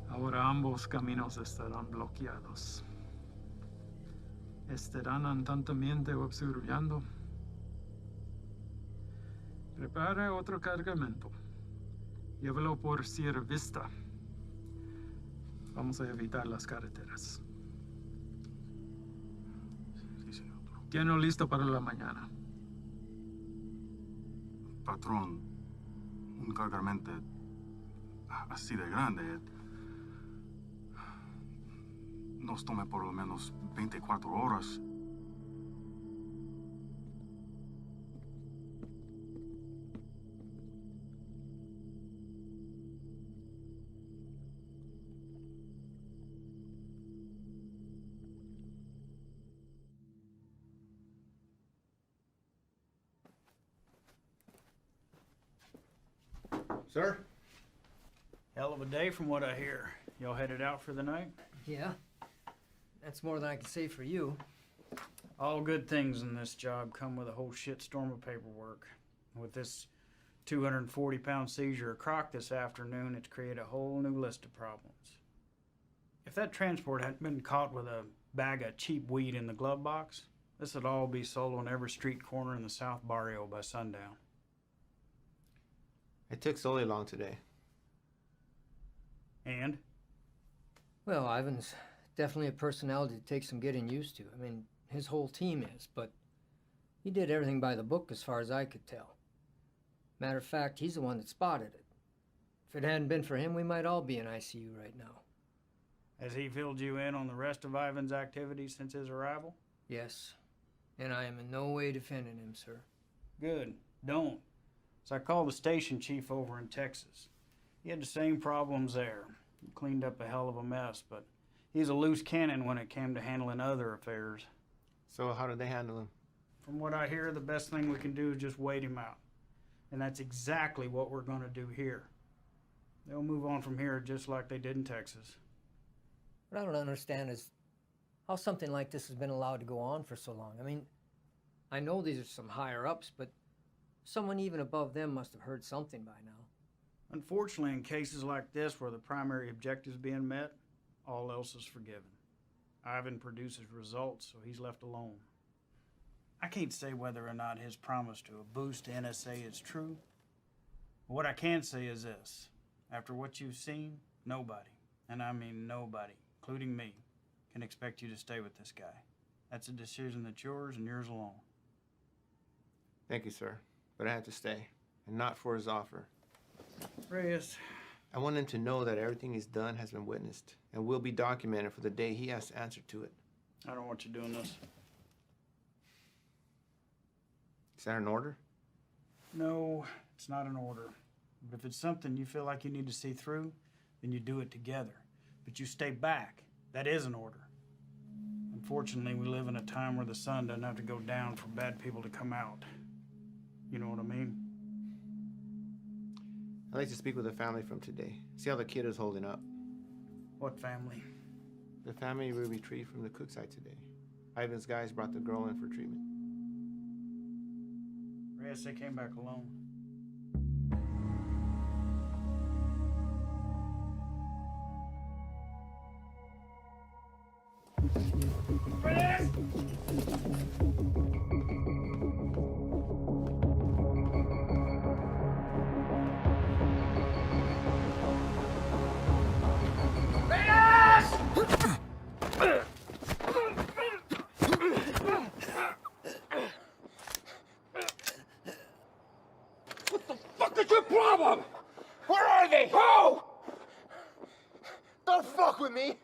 Ahora ambos caminos estarán bloqueados. Estarán atentamente observando. Prepara otro cargamento. Llévalo por Sierra Vista. Vamos a evitar las carreteras. Sí, señor. Tiene listo para la mañana. Patrón, un cargamento así de grande nos toma por lo menos 24 horas. Sir? Hell of a day from what I hear. Y'all headed out for the night? Yeah. That's more than I can say for you. All good things in this job come with a whole shitstorm of paperwork. With this 240-pound seizure of croc this afternoon, it's created a whole new list of problems. If that transport hadn't been caught with a bag of cheap weed in the glove box, this would all be sold on every street corner in the South Barrio by sundown. It took Sully long today. And? Well, Ivan's definitely a personality that takes some getting used to. I mean, his whole team is, but he did everything by the book as far as I could tell. Matter of fact, he's the one that spotted it. If it hadn't been for him, we might all be in ICU right now. Has he filled you in on the rest of Ivan's activities since his arrival? Yes, and I am in no way defending him, sir. Good. Don't. So I called the station chief over in Texas. He had the same problems there. He cleaned up a hell of a mess, but he's a loose cannon when it came to handling other affairs. So how did they handle him? From what I hear, the best thing we can do is just wait him out. And that's exactly what we're going to do here. They'll move on from here just like they did in Texas. What I don't understand is how something like this has been allowed to go on for so long. I mean, I know these are some higher-ups, but someone even above them must have heard something by now. Unfortunately, in cases like this where the primary objective is being met, all else is forgiven. Ivan produces results, so he's left alone. I can't say whether or not his promise to a boost to NSA is true. But what I can say is this. After what you've seen, nobody, and I mean nobody, including me, can expect you to stay with this guy. That's a decision that's yours and yours alone. Thank you, sir. But I had to stay, and not for his offer. Reyes. I want him to know that everything he's done has been witnessed and will be documented for the day he has to answer to it. I don't want you doing this. Is that an order? No, it's not an order. But if it's something you feel like you need to see through, then you do it together. But you stay back. That is an order. Unfortunately, we live in a time where the sun doesn't have to go down for bad people to come out. You know what I mean? I'd like to speak with the family from today. See how the kid is holding up. What family? The family we retrieved from the cook site today. Ivan's guys brought the girl in for treatment. Reyes, they came back alone. Reyes! What's your problem? Where are they? Who? Don't fuck with me.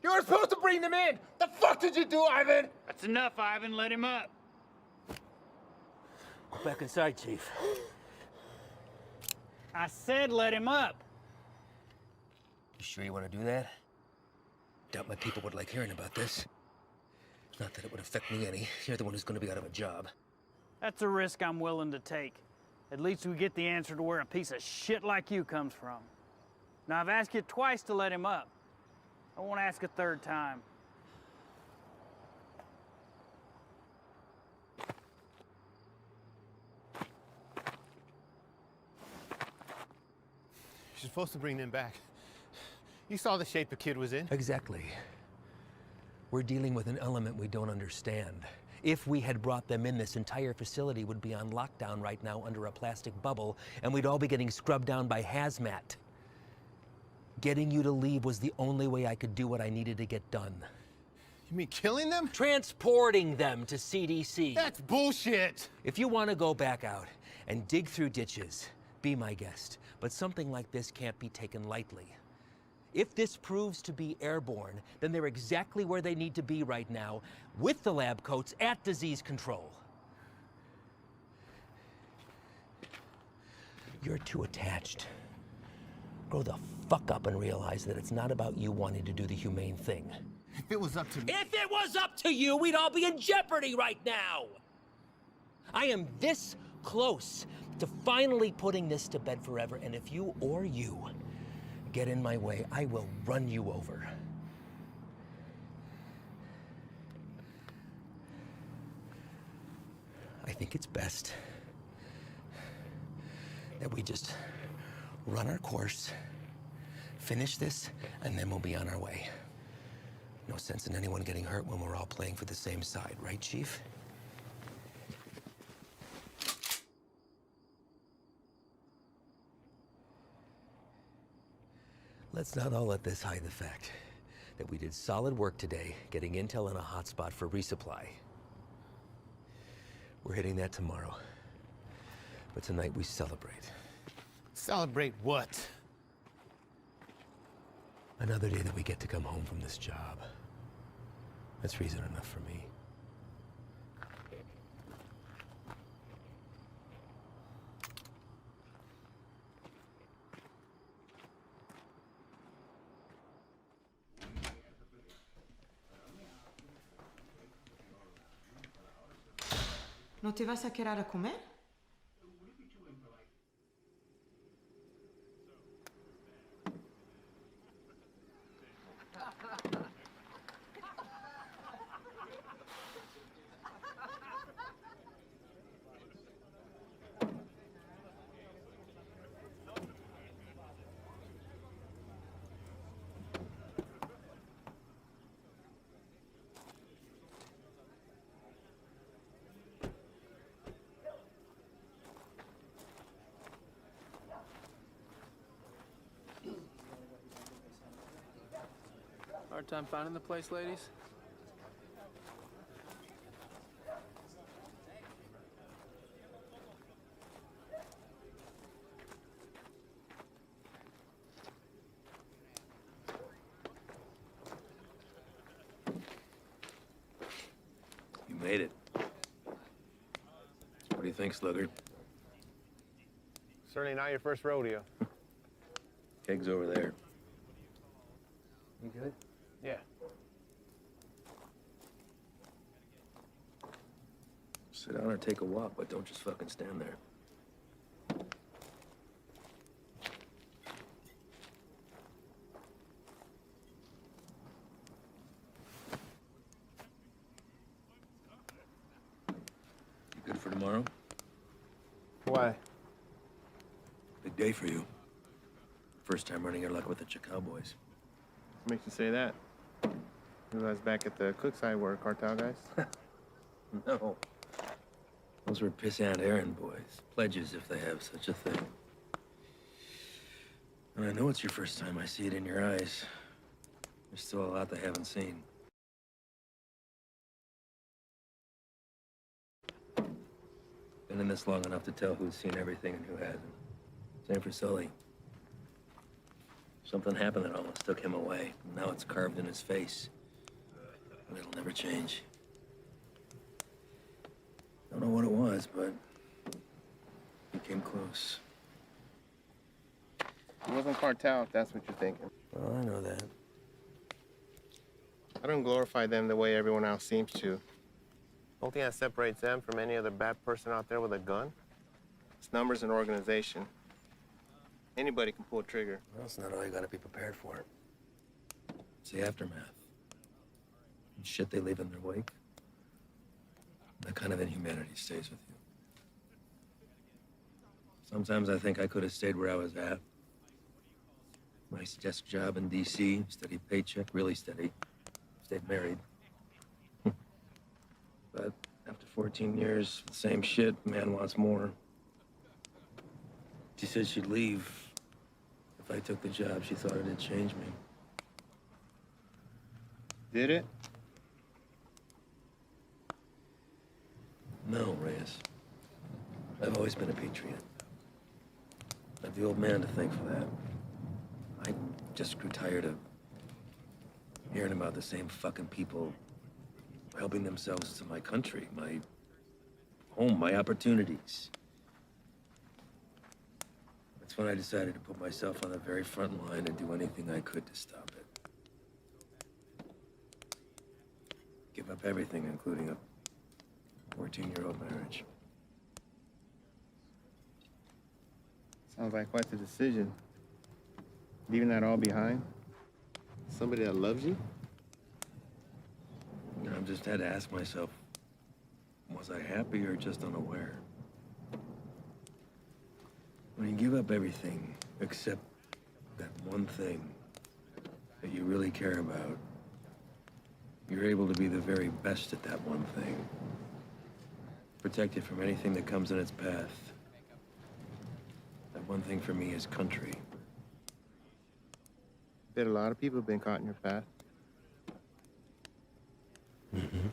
You were supposed to bring them in. The fuck did you do, Ivan? That's enough, Ivan. Let him up. Go back inside, Chief. I said let him up. You sure you want to do that? Doubt my people would like hearing about this. Not that it would affect me any. You're the one who's going to be out of a job. That's a risk I'm willing to take. At least we get the answer to where a piece of shit like you comes from. Now, I've asked you twice to let him up. I won't ask a third time. You're supposed to bring them back. You saw the shape the kid was in. Exactly. We're dealing with an element we don't understand. If we had brought them in, this entire facility would be on lockdown right now under a plastic bubble, and we'd all be getting scrubbed down by hazmat. Getting you to leave was the only way I could do what I needed to get done. You mean killing them? Transporting them to CDC. That's bullshit! If you want to go back out and dig through ditches, be my guest. But something like this can't be taken lightly. If this proves to be airborne, then they're exactly where they need to be right now, with the lab coats at disease control. You're too attached. Grow the fuck up and realize that it's not about you wanting to do the humane thing. If it was up to me... If it was up to you, we'd all be in jeopardy right now! I am this close to finally putting this to bed forever, and if you or you get in my way, I will run you over. I think it's best that we just run our course, finish this, and then we'll be on our way. No sense in anyone getting hurt when we're all playing for the same side, right, Chief? Let's not all let this hide the fact that we did solid work today getting intel in a hotspot for resupply. We're hitting that tomorrow. But tonight we celebrate. Celebrate what? Another day that we get to come home from this job. That's reason enough for me. ¿No te vas a quedar a comer? Hard time finding the place, ladies? You made it. What do you think, Sluggard? Certainly not your first rodeo. Keg's over there. You good? Yeah. Sit down or take a walk, but don't just fucking stand there. You good for tomorrow? Why? Big day for you. First time running your luck with the Cowboys. What makes you say that? You guys back at the cook side were cartel guys? No. Those were pissant errand boys. Pledges, if they have such a thing. And I know it's your first time. I see it in your eyes. There's still a lot they haven't seen. Been in this long enough to tell who's seen everything and who hasn't. Same for Sully. Something happened that almost took him away. Now it's carved in his face. And it'll never change. Don't know what it was, but he came close. It wasn't cartel, if that's what you're thinking. Well, I know that. I don't glorify them the way everyone else seems to. The only thing that separates them from any other bad person out there with a gun is numbers and organization. Anybody can pull a trigger. Well, that's not all you gotta be prepared for. It's the aftermath. And shit they leave in their wake. That kind of inhumanity stays with you. Sometimes I think I could have stayed where I was at. Nice desk job in D.C., steady paycheck, really steady. Stayed married. But after 14 years, the same shit, man wants more. She said she'd leave. If I took the job, she thought it'd change me. Did it? No, Reyes. I've always been a patriot. I have the old man to thank for that. I just grew tired of hearing about the same fucking people helping themselves to my country, my home, my opportunities. That's when I decided to put myself on the very front line and do anything I could to stop it. Give up everything, including a 14-year-old marriage. Sounds like quite the decision. Leaving that all behind? Somebody that loves you? I've just had to ask myself, was I happy or just unaware? When you give up everything except that one thing that you really care about, you're able to be the very best at that one thing. Protect it from anything that comes in its path. That one thing for me is country. Bet a lot of people have been caught in your path. Mm-hmm.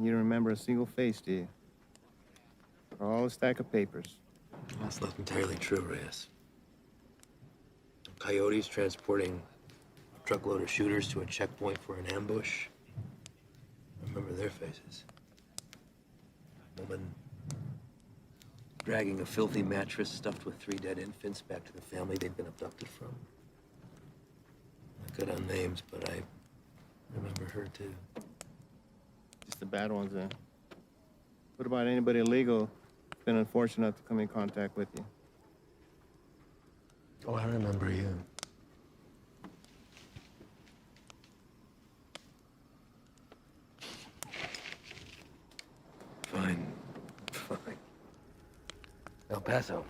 You don't remember a single face, do you? Or all a stack of papers. That's not entirely true, Reyes. Coyotes transporting a truckload of shooters to a checkpoint for an ambush. I remember their faces. Woman dragging a filthy mattress stuffed with 3 dead infants back to the family they'd been abducted from. I cut on names, but I remember her too. Just the bad ones, then. What about anybody illegal who's been unfortunate enough to come in contact with you? Oh, I remember you. Fine. El Paso.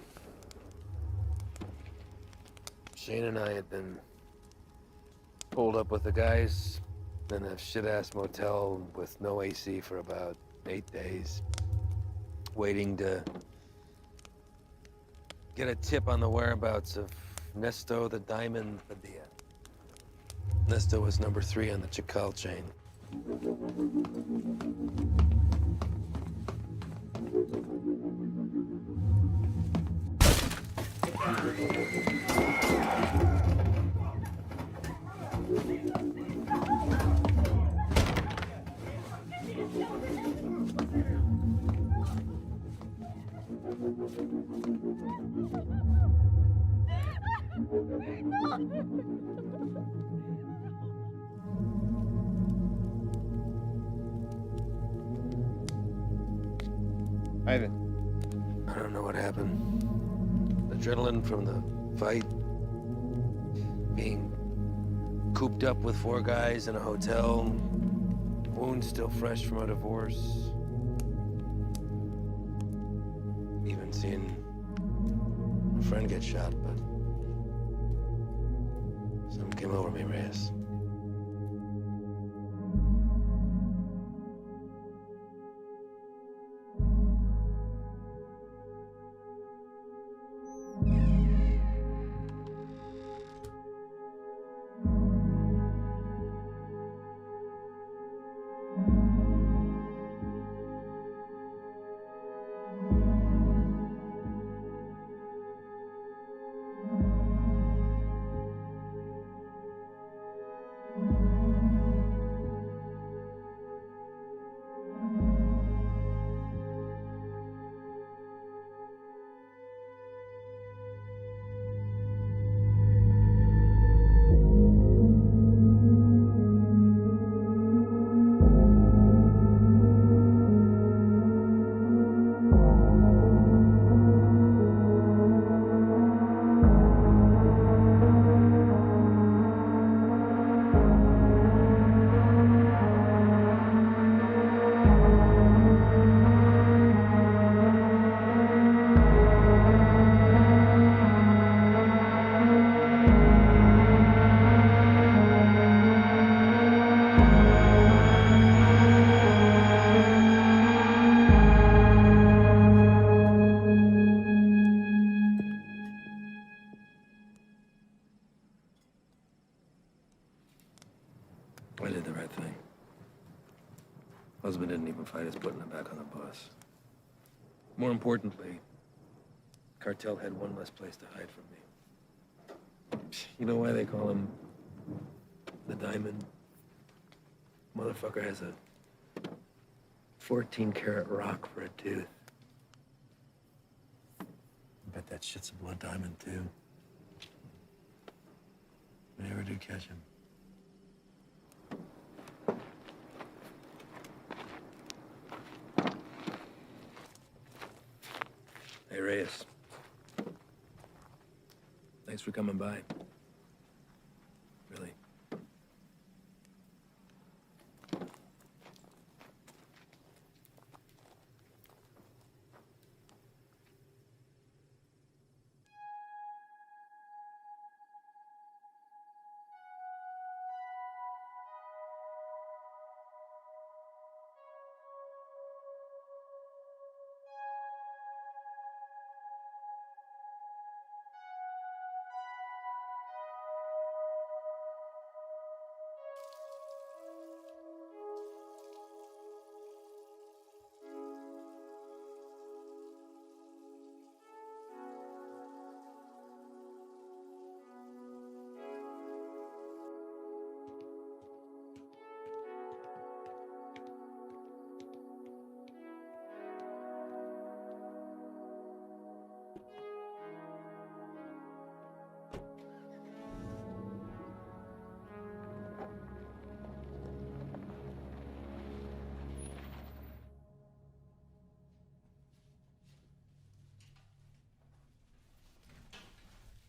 Shane and I had been pulled up with the guys in a shit-ass motel with no AC for about 8 days, waiting to get a tip on the whereabouts of Nesto the Diamond Padilla. Nesto was number 3 on the Chacal chain. Ivan. I don't know what happened. Adrenaline from the fight, being cooped up with 4 guys in a hotel, wounds still fresh from a divorce. Even seeing a friend get shot, but something came over me, Reyes. I did the right thing. Husband didn't even fight us putting him back on the bus. More importantly, cartel had one less place to hide from me. You know why they call him the Diamond? Motherfucker has a 14-karat rock for a tooth. I bet that shit's a blood diamond, too. If I ever do catch him. Chris. Thanks for coming by. Really.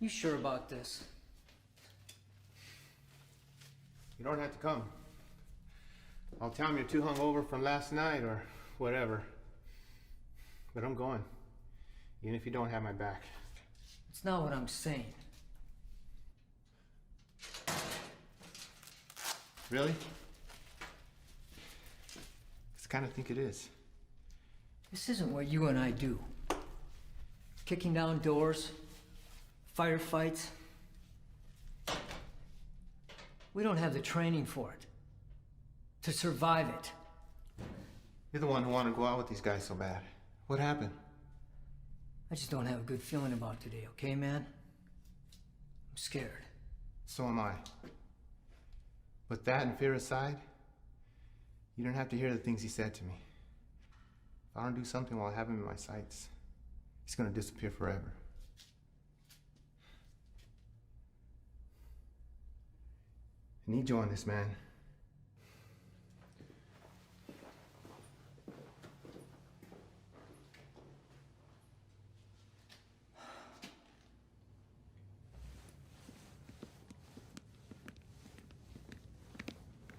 You sure about this? You don't have to come. I'll tell him you're too hungover from last night or whatever. But I'm going. Even if you don't have my back. It's not what I'm saying. Really? 'Cause I kind of think it is. This isn't what you and I do. Kicking down doors, firefights. We don't have the training for it. To survive it. You're the one who wanted to go out with these guys so bad. What happened? I just don't have a good feeling about today, okay, man? I'm scared. So am I. But that and fear aside, you don't have to hear the things he said to me. If I don't do something while I have him in my sights, he's gonna disappear forever. I need you on this, man.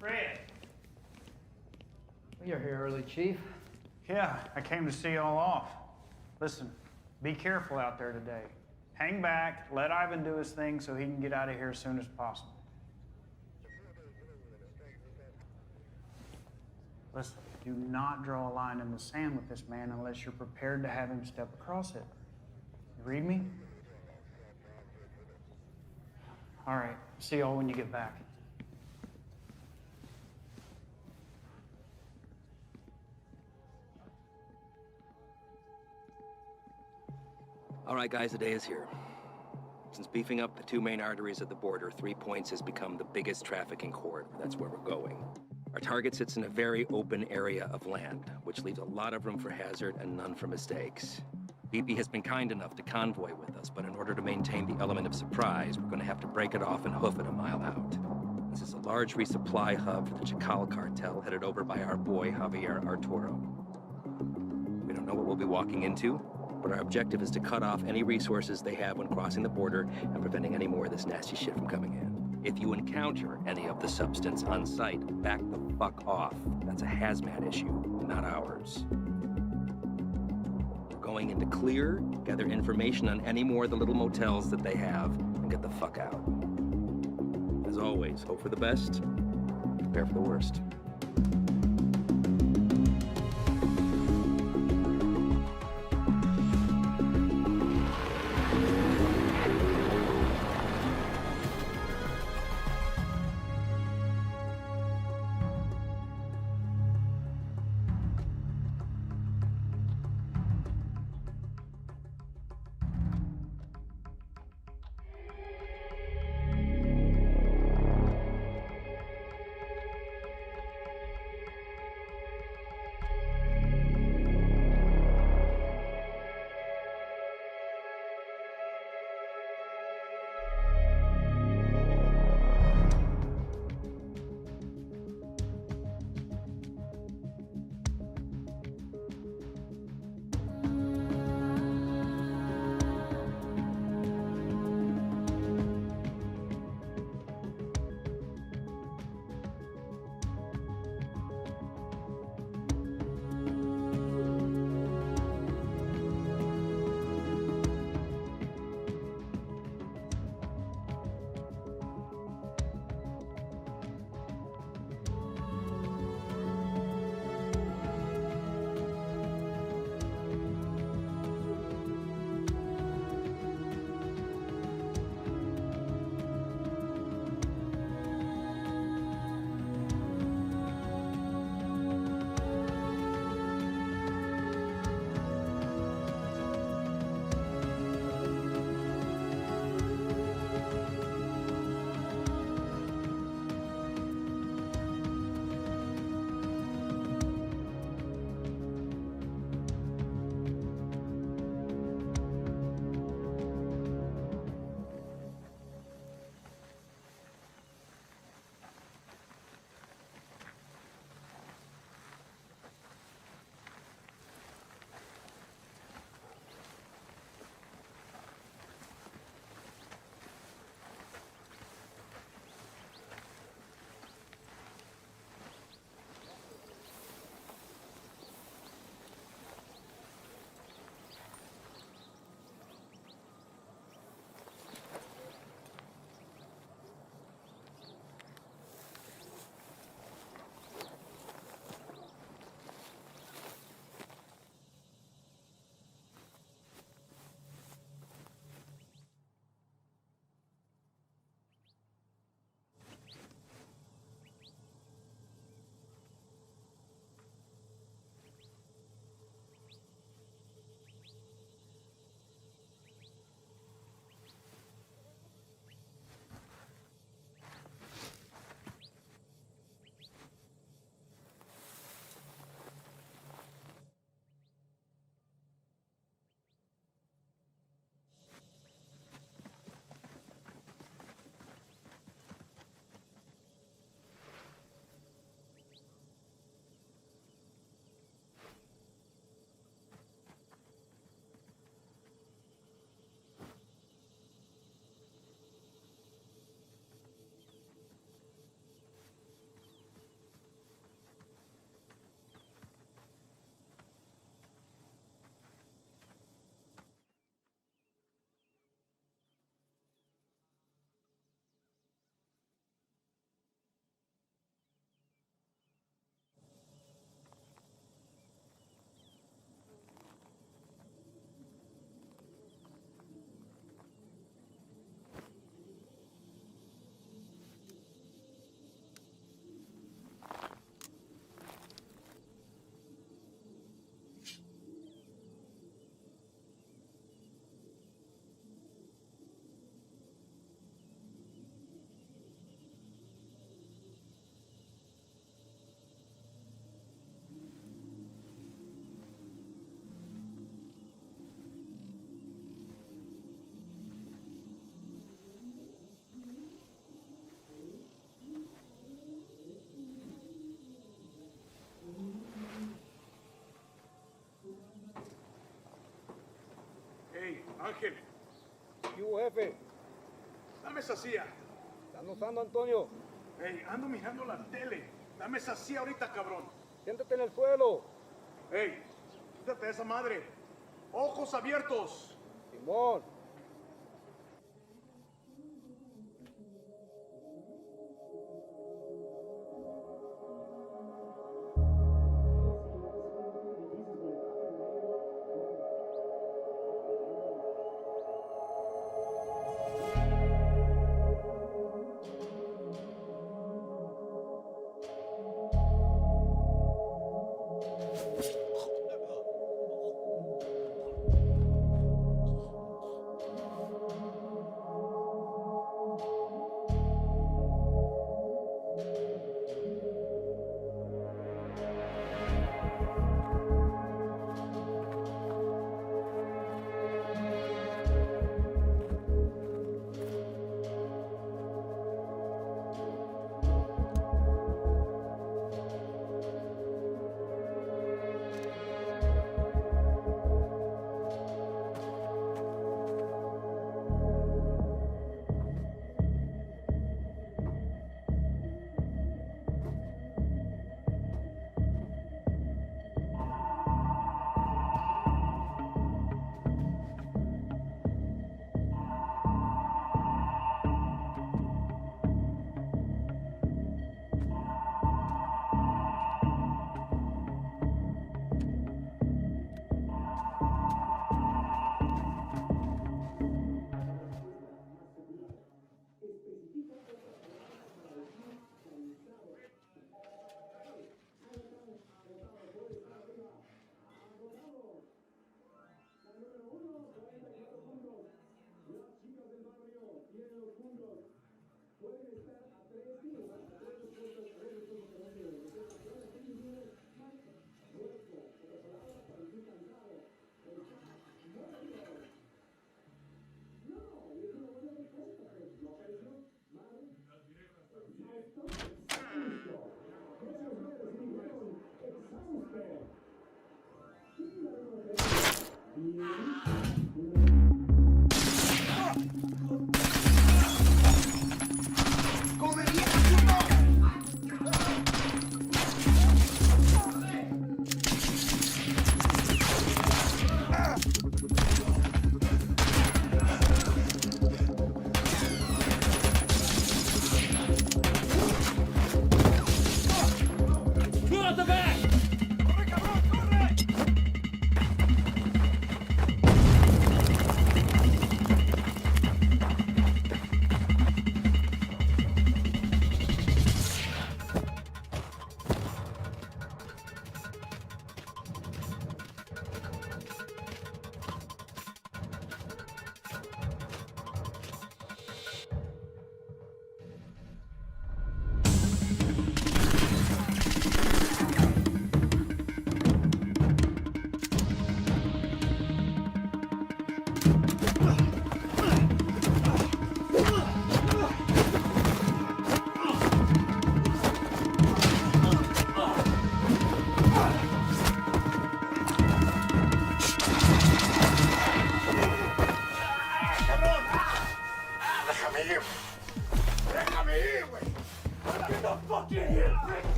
Fred. You're here early, Chief. Yeah, I came to see y'all off. Listen, be careful out there today. Hang back, let Ivan do his thing so he can get out of here as soon as possible. Listen, do not draw a line in the sand with this man unless you're prepared to have him step across it. You read me? All right, see y'all when you get back. All right, guys, the day is here. Since beefing up the two main arteries at the border, 3 Points has become the biggest trafficking corridor. That's where we're going. Our target sits in a very open area of land, which leaves a lot of room for hazard and none for mistakes. BP has been kind enough to convoy with us, but in order to maintain the element of surprise, we're going to have to break it off and hoof it a mile out. This is a large resupply hub for the Chacal cartel headed over by our boy Javier Arturo. We don't know what we'll be walking into, but our objective is to cut off any resources they have when crossing the border and preventing any more of this nasty shit from coming in. If you encounter any of the substance on site, back the fuck off. That's a hazmat issue, not ours. We're going into clear, gather information on any more of the little motels that they have, and get the fuck out. As always, hope for the best, prepare for the worst. Ángel. ¿Qué hubo, jefe? Dame esa silla. ¿Estás notando, Antonio? Ey, ando mirando la tele. Dame esa silla ahorita, cabrón. Siéntate en el suelo. Ey, quítate de esa madre. Ojos abiertos. Simón.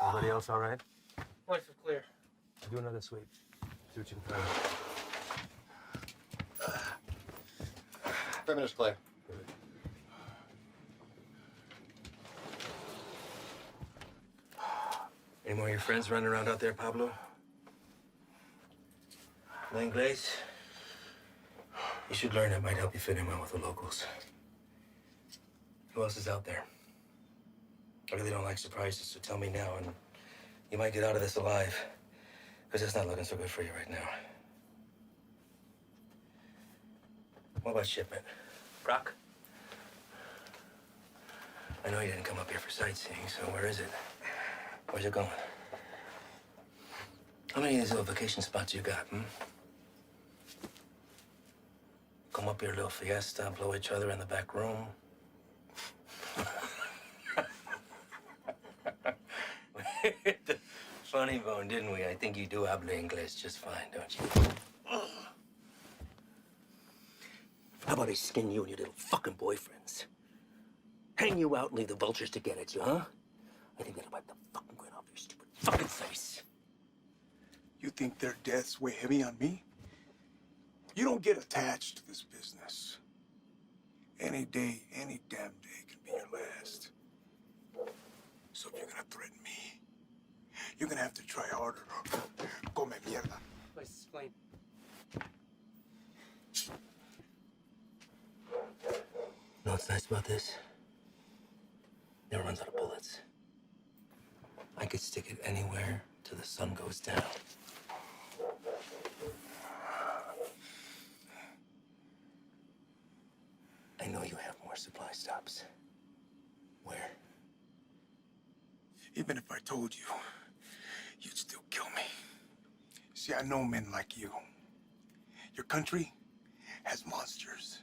Everybody else all right? Lights are clear. Do another sweep. See what you can find. Perimeter's clear. Any more of your friends running around out there, Pablo? No Inglés? You should learn. It might help you fit in well with the locals. Who else is out there? I really don't like surprises, so tell me now, and you might get out of this alive, because it's not looking so good for you right now. What about shipment? Brock? I know you didn't come up here for sightseeing, so where is it? Where's it going? How many of these little vacation spots you got, Come up here, little fiesta, blow each other in the back room. The funny bone, didn't we? I think you do habla English just fine, don't you? How about I skin you and your little fucking boyfriends? Hang you out and leave the vultures to get at you, huh? I think that'll wipe the fucking grin off your stupid fucking face. You think their deaths weigh heavy on me? You don't get attached to this business. Any day, any damn day can be your last. So if you're gonna threaten me, you're gonna have to try harder. Come mierda. Let's explain. You know what's nice about this? Never runs out of bullets. I could stick it anywhere till the sun goes down. I know you have more supply stops. Where? Even if I told you, you'd still kill me. See, I know men like you. Your country has monsters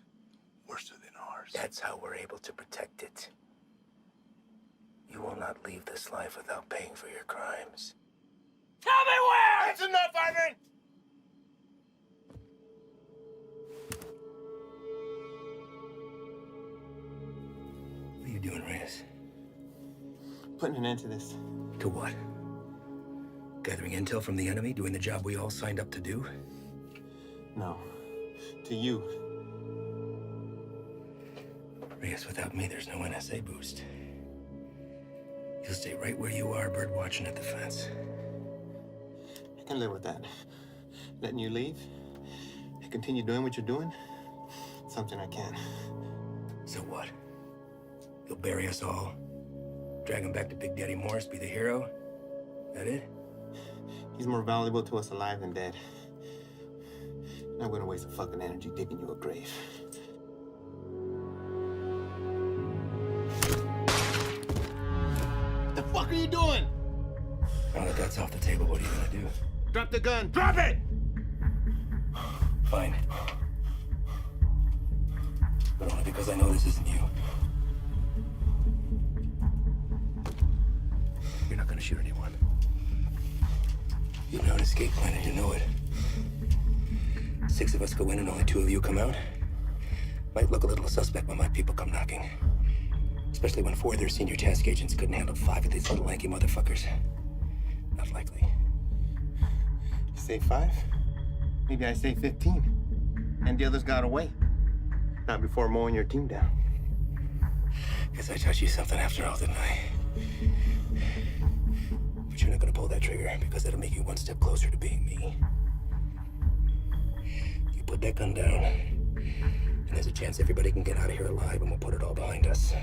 worse than ours. That's how we're able to protect it. You will not leave this life without paying for your crimes. Tell me where! That's enough, Ivan! What are you doing, Reyes? Putting an end to this. To what? Gathering intel from the enemy, doing the job we all signed up to do? No. To you. Reyes, without me, there's no NSA boost. You'll stay right where you are, bird watching at the fence. I can live with that. Letting you leave and continue doing what you're doing, something I can. So what? You'll bury us all, drag him back to Big Daddy Morris, be the hero? That it? He's more valuable to us alive than dead. I'm not gonna waste a fucking energy digging you a grave. The fuck are you doing? Now that that's off the table, what are you gonna do? Drop the gun. Drop it! Fine. But only because I know this isn't you. You're not gonna shoot anyone. You know an escape plan and you know it. 6 of us go in and only 2 of you come out. Might look a little suspect when my people come knocking. Especially when 4 of their senior task agents couldn't handle 5 of these little lanky motherfuckers. Not likely. You say 5? Maybe I say 15. And the others got away. Not before mowing your team down. Guess I taught you something after all, didn't I? But you're not gonna pull that trigger because that'll make you 1 step closer to being me. You put that gun down, and there's a chance everybody can get out of here alive and we'll put it all behind us.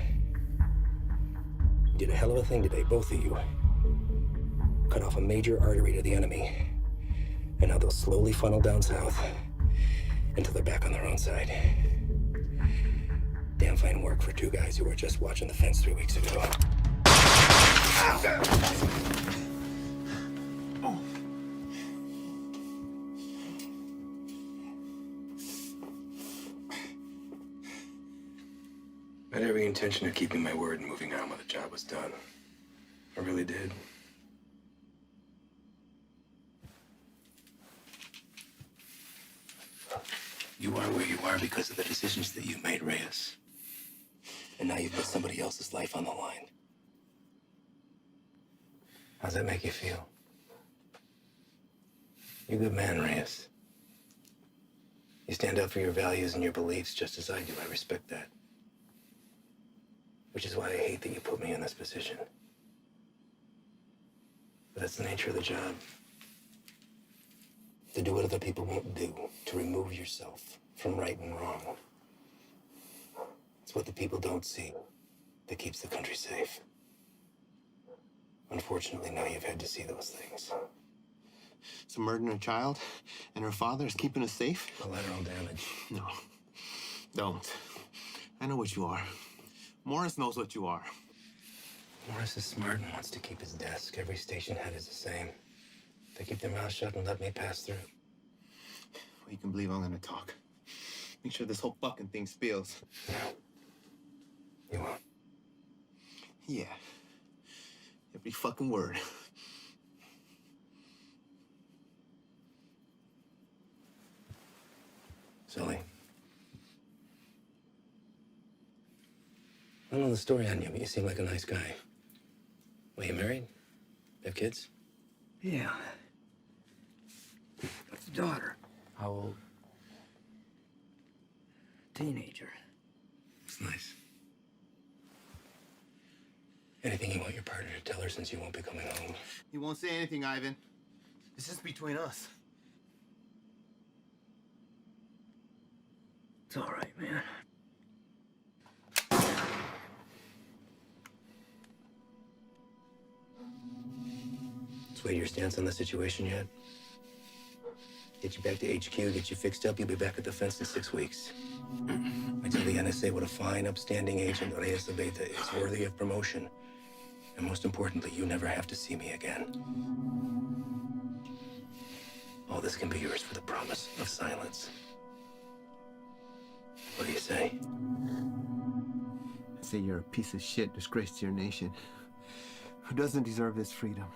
You did a hell of a thing today, both of you. Cut off a major artery to the enemy. And now they'll slowly funnel down south until they're back on their own side. Damn fine work for 2 guys who were just watching the fence 3 weeks ago. I had every intention of keeping my word and moving on when the job was done. I really did. You are where you are because of the decisions that you made, Reyes. And now you've put somebody else's life on the line. How's that make you feel? You're a good man, Reyes. You stand up for your values and your beliefs just as I do. I respect that. Which is why I hate that you put me in this position. But that's the nature of the job. To do what other people won't do, to remove yourself from right and wrong. It's what the people don't see that keeps the country safe. Unfortunately, now you've had to see those things. So murdering a child and her father is keeping us safe? Collateral damage. No. Don't. I know what you are. Morris knows what you are. Morris is smart and wants to keep his desk. Every station head is the same. They keep their mouths shut and let me pass through. Well, you can believe I'm gonna talk. Make sure this whole fucking thing spills. You won't. Yeah. Every fucking word. Sully. I don't know the story on you, but you seem like a nice guy. Well, you married? Have kids? Yeah. That's a daughter. How old? Teenager. It's nice. Anything you want your partner to tell her since you won't be coming home? He won't say anything, Ivan. This is between us. It's all right, man. Sway your stance on the situation yet? Get you back to HQ, get you fixed up, you'll be back at the fence in 6 weeks. I tell the NSA what a fine, upstanding agent Reyes Abeta is, worthy of promotion. And most importantly, you never have to see me again. All this can be yours for the promise of silence. What do you say? I say you're a piece of shit, disgrace to your nation. Who doesn't deserve this freedom?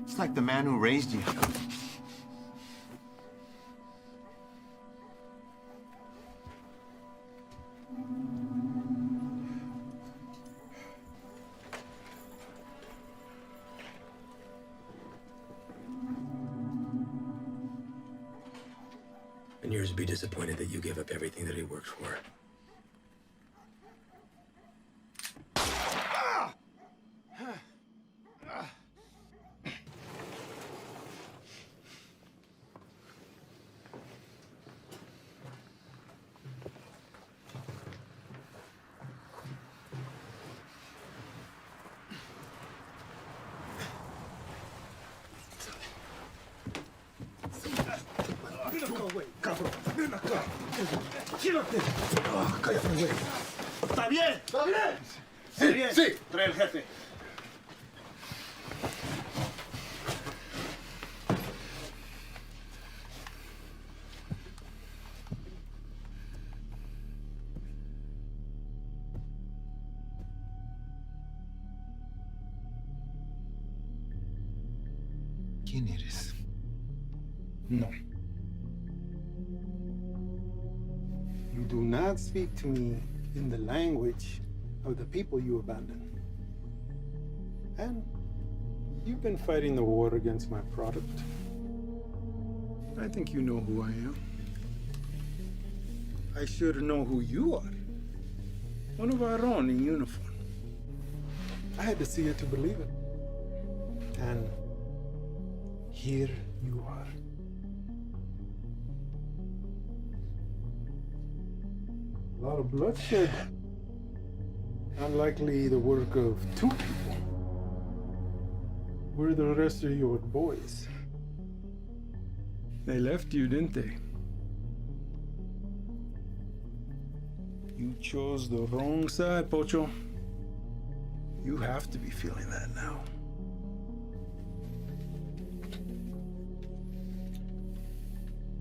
It's like the man who raised you. And yours would be disappointed that you gave up everything that he worked for. Ven acá, güey, cabrón. Ven acá. Quédate. Cállate, güey. ¿Está bien? ¿Está bien? Sí, bien. Sí. Trae el jefe. ¿Quién eres? No. You do not speak to me in the language of the people you abandoned. And you've been fighting the war against my product. I think you know who I am. I should know who you are. One of our own in uniform. I had to see it to believe it. And here you are. A lot of bloodshed. Unlikely the work of two people. Where are the rest of your boys? They left you, didn't they? You chose the wrong side, Pocho. You have to be feeling that now.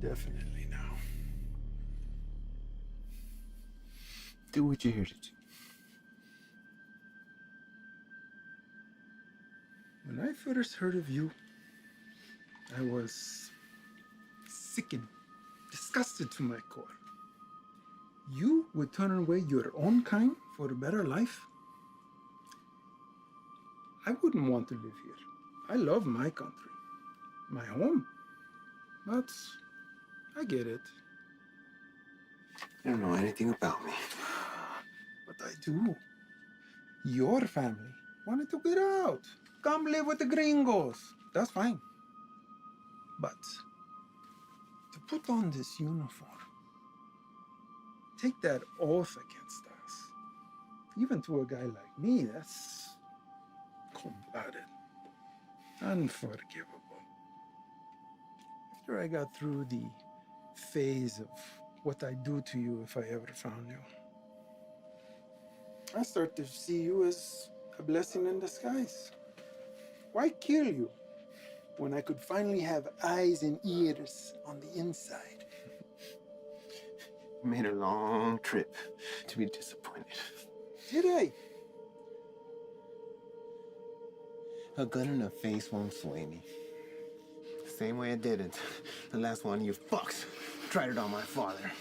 Definitely now. Do what you're here to do. When I first heard of you, I was sickened, disgusted to my core. You would turn away your own kind for a better life? I wouldn't want to live here. I love my country, my home. But I get it. You don't know anything about me. But I do. Your family wanted to get out. Come live with the gringos. That's fine. But to put on this uniform, take that oath against us, even to a guy like me, that's cold-blooded, unforgivable. After I got through the phase of what I'd do to you if I ever found you, I start to see you as a blessing in disguise. Why kill you when I could finally have eyes and ears on the inside? made a long trip to be disappointed. Did I? A gun in the face won't sway me. Same way it didn't. The last one you fucks tried it on my father.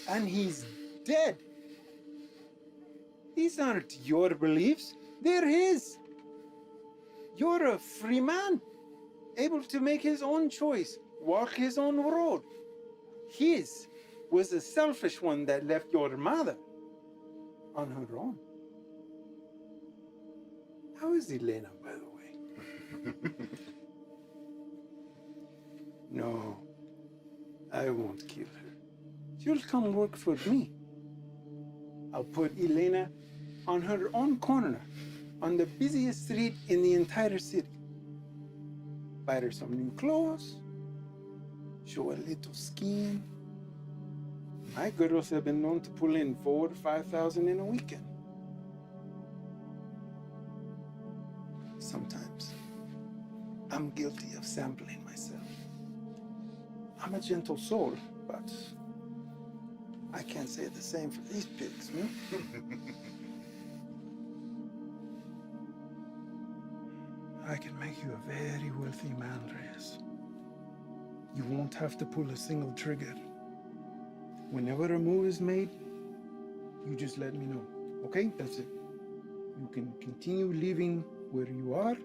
And he's dead. These aren't your beliefs, they're his. You're a free man, able to make his own choice, walk his own road. His was the selfish one that left your mother on her own. How is Elena, by the way? No, I won't kill her. She'll come work for me. I'll put Elena on her own corner, on the busiest street in the entire city. Buy her some new clothes, show a little skin. My girls have been known to pull in 4,000 to 5,000 in a weekend. Sometimes I'm guilty of sampling myself. I'm a gentle soul, but I can't say the same for these pigs, man. I can make you a very wealthy man, Reyes. You won't have to pull a single trigger. Whenever a move is made, you just let me know, okay? That's it. You can continue living where you are,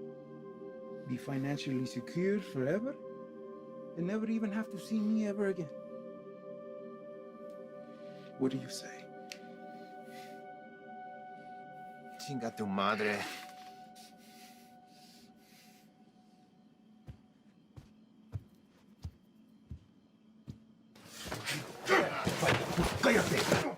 be financially secure forever, and never even have to see me ever again. What do you say? Chinga tu madre. ¡Cállate!